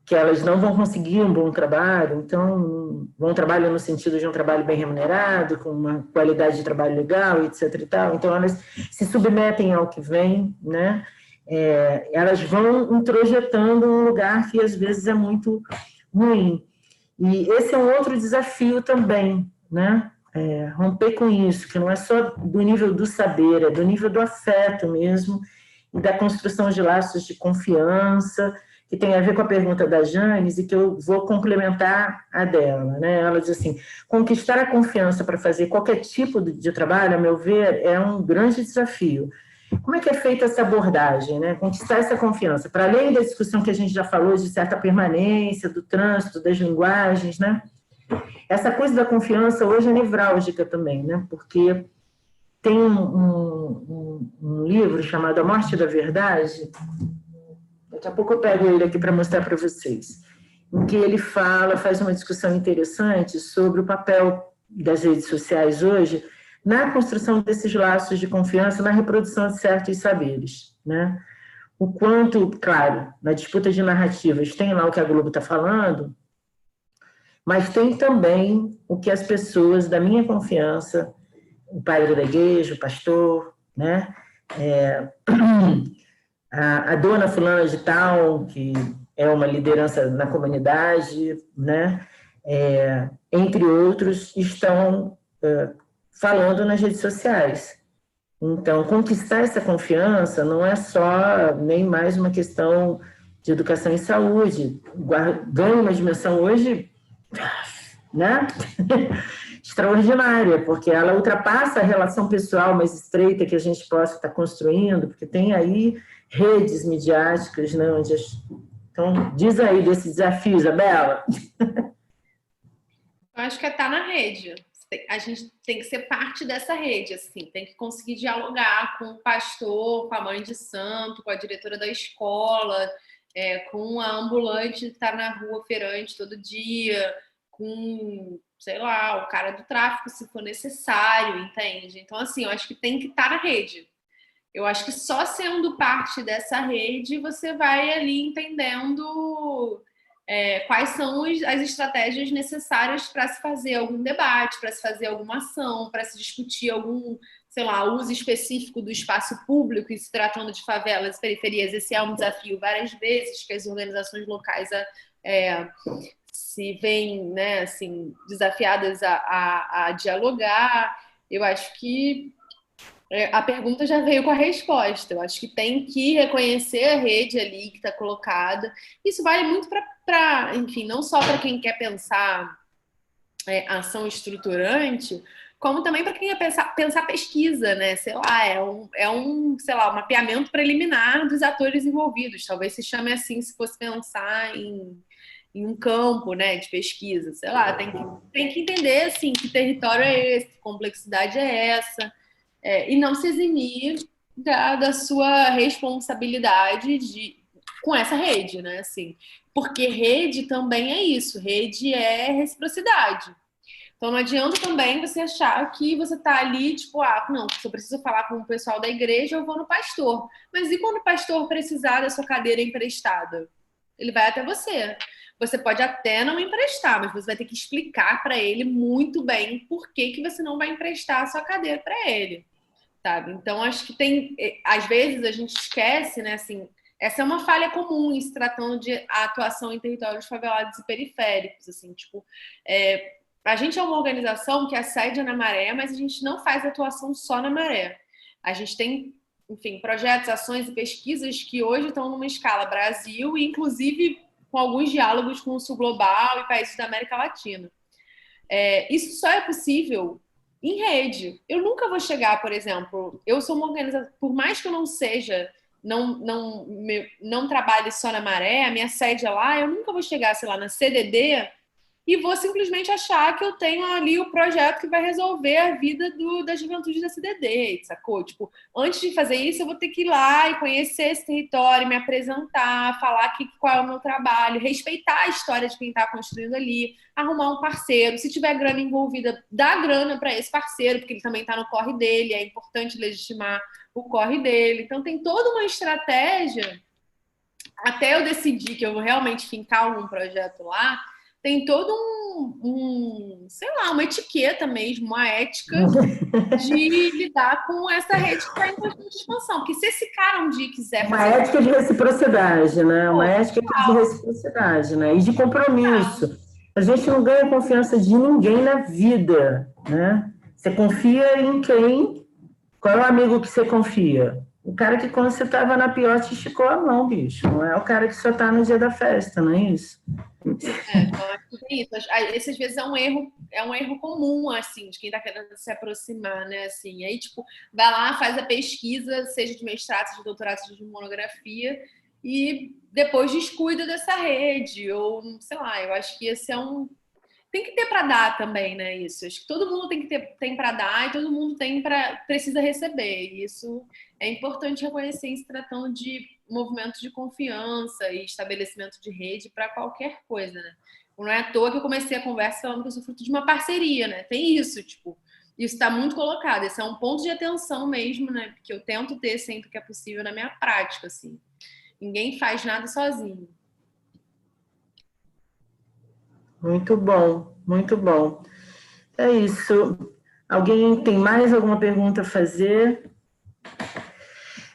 Que elas não vão conseguir um bom trabalho, então, bom trabalho no sentido de um trabalho bem remunerado, com uma qualidade de trabalho legal, etc. e tal. Então, elas se submetem ao que vem, né? Elas vão introjetando um lugar que, às vezes, é muito ruim. E esse é um outro desafio também, né? Romper com isso, que não é só do nível do saber, é do nível do afeto mesmo, e da construção de laços de confiança, que tem a ver com a pergunta da Janes e que eu vou complementar a dela, né? Ela diz assim, conquistar a confiança para fazer qualquer tipo de trabalho, a meu ver, é um grande desafio. Como é que é feita essa abordagem, né? Conquistar essa confiança, para além da discussão que a gente já falou de certa permanência, do trânsito, das linguagens, né? Essa coisa da confiança hoje é nevrálgica também, né? Porque tem um livro chamado A Morte da Verdade. Daqui a pouco eu pego ele aqui para mostrar para vocês, em que ele faz uma discussão interessante sobre o papel das redes sociais hoje na construção desses laços de confiança, na reprodução de certos saberes, né? O quanto, claro, na disputa de narrativas tem lá o que a Globo está falando, mas tem também o que as pessoas da minha confiança, o padre da igreja, o pastor, né? A dona fulana de tal, que é uma liderança na comunidade, né? Entre outros, estão falando nas redes sociais. Então, conquistar essa confiança não é só nem mais uma questão de educação e saúde. Ganha uma dimensão hoje, né? Extraordinária, porque ela ultrapassa a relação pessoal mais estreita que a gente possa estar construindo, porque tem aí redes midiáticas, né, Então, diz aí desse desafio, Isabela. Eu acho que estar na rede. A gente tem que ser parte dessa rede, assim, tem que conseguir dialogar com o pastor, com a mãe de santo, com a diretora da escola, com a ambulante que está na rua feirante todo dia, com, sei lá, o cara do tráfico, se for necessário, entende? Então, assim, eu acho que tem que estar na rede. Eu acho que só sendo parte dessa rede você vai ali entendendo quais são as estratégias necessárias para se fazer algum debate, para se fazer alguma ação, para se discutir algum, sei lá, uso específico do espaço público, e se tratando de favelas e periferias. Esse é um desafio várias vezes que as organizações locais se veem, né, assim, desafiadas a dialogar. Eu acho que a pergunta já veio com a resposta. Eu acho que tem que reconhecer a rede ali que está colocada. Isso vale muito para, enfim, não só para quem quer pensar ação estruturante, como também para quem quer pensar pesquisa, né? Sei lá, sei lá, um mapeamento preliminar dos atores envolvidos. Talvez se chame assim se fosse pensar em um campo, né, de pesquisa. Sei lá, tem que entender assim, que território é esse, que complexidade é essa. E não se eximir da sua responsabilidade com essa rede, né? Assim, porque rede também é isso, rede é reciprocidade. Então não adianta também você achar que você está ali, tipo, não, se eu preciso falar com o pessoal da igreja, eu vou no pastor. Mas e quando o pastor precisar da sua cadeira emprestada? Ele vai até você. Você pode até não emprestar, mas você vai ter que explicar para ele muito bem por que você não vai emprestar a sua cadeira para ele. Sabe? Então, acho que às vezes a gente esquece, né, assim, essa é uma falha comum em se tratando de atuação em territórios favelados e periféricos, assim, tipo, a gente é uma organização que é a sede na Maré, mas a gente não faz atuação só na Maré. A gente tem enfim, projetos, ações e pesquisas que hoje estão numa escala Brasil e, inclusive, com alguns diálogos com o Sul Global e países da América Latina. Isso só é possível em rede. Eu nunca vou chegar, por exemplo, eu sou uma organização, por mais que eu não seja, não trabalhe só na Maré, a minha sede é lá, eu nunca vou chegar, sei lá, na CDD e vou simplesmente achar que eu tenho ali o projeto que vai resolver a vida da juventude da CDD, sacou? Tipo, antes de fazer isso, eu vou ter que ir lá e conhecer esse território, me apresentar, falar qual é o meu trabalho, respeitar a história de quem está construindo ali, arrumar um parceiro. Se tiver grana envolvida, dar grana para esse parceiro, porque ele também está no corre dele, é importante legitimar o corre dele. Então, tem toda uma estratégia, até eu decidir que eu vou realmente fincar algum projeto lá, tem todo sei lá, uma etiqueta mesmo, uma ética de lidar com essa rede que está em constante expansão. Porque se esse cara um dia quiser Uma fazer... ética de reciprocidade, né? Uma ética de reciprocidade, né? E de compromisso. A gente não ganha confiança de ninguém na vida, né? Você confia em quem? Qual é o amigo que você confia? O cara que quando você estava na pior te esticou a mão, bicho. Não é o cara que só está no dia da festa, não é isso? Então, acho que tem isso. Esse, às vezes, é um erro comum, assim, de quem está querendo se aproximar, né? Assim, aí, tipo, vai lá, faz a pesquisa, seja de mestrado, seja de doutorado, seja de monografia, e depois descuida dessa rede, ou, sei lá, eu acho que esse é tem que ter para dar também, né? Isso. Acho que todo mundo tem para dar e todo mundo precisa receber. E isso é importante reconhecer em se tratando de movimentos de confiança e estabelecimento de rede para qualquer coisa, né? Não é à toa que eu comecei a conversa falando que eu sou fruto de uma parceria, né? Tem isso, tipo, isso está muito colocado. Esse é um ponto de atenção mesmo, né? Porque eu tento ter sempre que é possível na minha prática, assim. Ninguém faz nada sozinho. Muito bom, muito bom. É isso. Alguém tem mais alguma pergunta a fazer?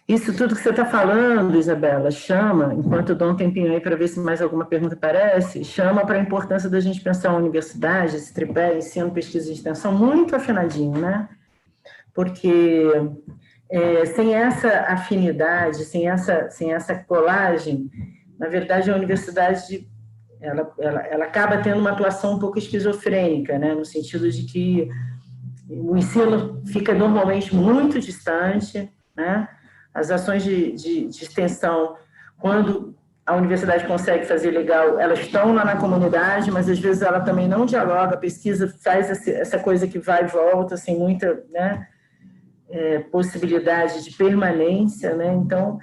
Isso tudo que você está falando, Isabela, chama, enquanto eu dou um tempinho aí para ver se mais alguma pergunta aparece, chama para a importância da gente pensar a universidade, esse tripé, ensino, pesquisa e extensão, muito afinadinho, né? Porque sem essa afinidade, sem essa colagem, na verdade, a universidade ela acaba tendo uma atuação um pouco esquizofrênica, né? No sentido de que o ensino fica normalmente muito distante, né? As ações de extensão, quando a universidade consegue fazer legal, elas estão lá na comunidade, mas às vezes ela também não dialoga, a pesquisa faz essa coisa que vai e volta, sem muita, né, possibilidade de permanência, né? Então,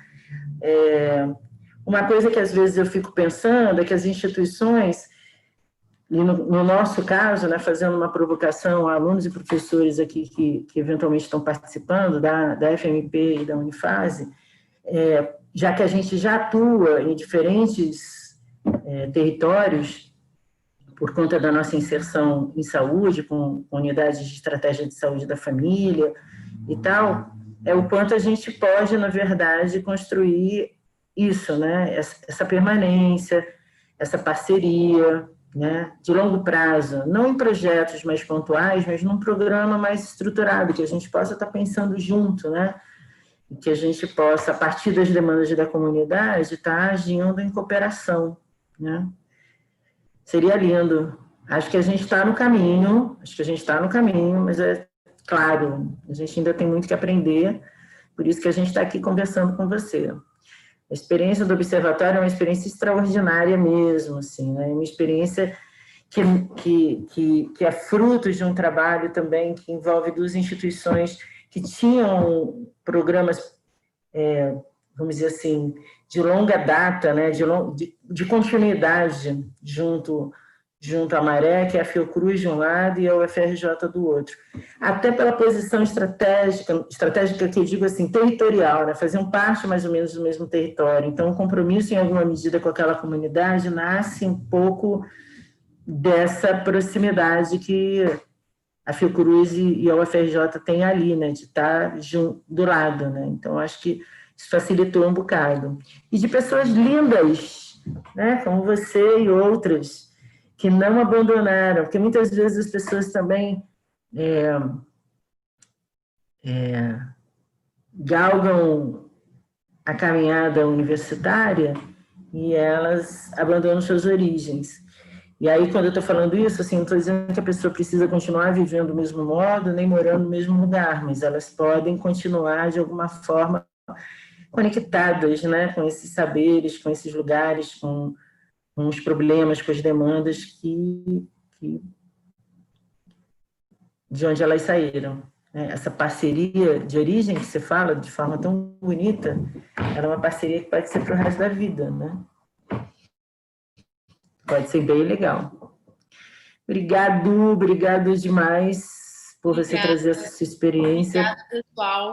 uma coisa que às vezes eu fico pensando é que as instituições, e no nosso caso, né, fazendo uma provocação a alunos e professores aqui que eventualmente estão participando da FMP e da Unifase, já que a gente já atua em diferentes territórios, por conta da nossa inserção em saúde, com unidades de estratégia de saúde da família e tal, o quanto a gente pode, na verdade, construir isso, né, essa permanência, essa parceria, né, de longo prazo, não em projetos mais pontuais, mas num programa mais estruturado, que a gente possa estar pensando junto, né, e que a gente possa, a partir das demandas da comunidade, estar agindo em cooperação, né. Seria lindo. Acho que a gente está no caminho, mas é claro, a gente ainda tem muito que aprender, por isso que a gente está aqui conversando com você. A experiência do observatório é uma experiência extraordinária mesmo, assim, né? Uma experiência que é fruto de um trabalho também que envolve duas instituições que tinham programas, vamos dizer assim, de longa data, né? de continuidade junto à Maré, que é a Fiocruz de um lado e a UFRJ do outro. Até pela posição estratégica que eu digo assim, territorial, né? Faziam parte mais ou menos do mesmo território. Então, o compromisso, em alguma medida, com aquela comunidade nasce um pouco dessa proximidade que a Fiocruz e a UFRJ têm ali, né? De estar do lado, né? Então, acho que isso facilitou um bocado. E de pessoas lindas, né? Como você e outras, que não abandonaram, porque muitas vezes as pessoas também galgam a caminhada universitária e elas abandonam suas origens. E aí, quando eu estou falando isso, assim, não estou dizendo que a pessoa precisa continuar vivendo do mesmo modo, nem morando no mesmo lugar, mas elas podem continuar, de alguma forma, conectadas, né, com esses saberes, com esses lugares, com os problemas, com as demandas de onde elas saíram. Essa parceria de origem que você fala de forma tão bonita, ela é uma parceria que pode ser para o resto da vida, né? Pode ser bem legal. Obrigado demais por você trazer essa sua experiência. Obrigada, pessoal.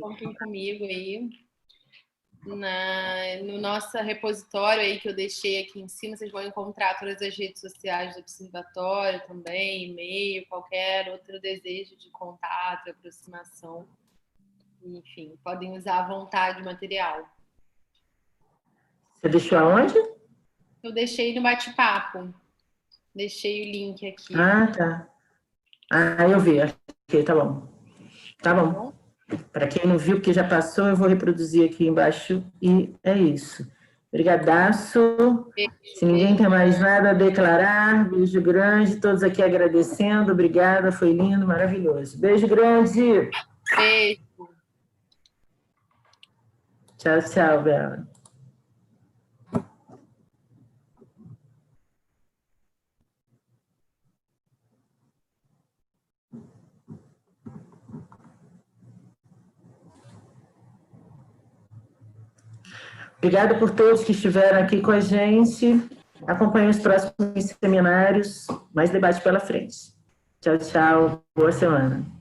Contem comigo aí. No nosso repositório aí que eu deixei aqui em cima, vocês vão encontrar todas as redes sociais do Observatório também, e-mail, qualquer outro desejo de contato, aproximação. Enfim, podem usar à vontade o material. Você deixou aonde? Eu deixei no bate-papo. Deixei o link aqui. Ah, tá. Ah, eu vi. Ok, tá bom. Tá bom. Para quem não viu, que já passou, eu vou reproduzir aqui embaixo e é isso. Obrigadaço. Se ninguém tem mais nada a declarar, beijo grande, todos aqui agradecendo, obrigada, foi lindo, maravilhoso. Beijo grande. Beijo. Tchau, tchau, Bela. Obrigada por todos que estiveram aqui com a gente. Acompanhe os próximos seminários, mais debate pela frente. Tchau, tchau. Boa semana.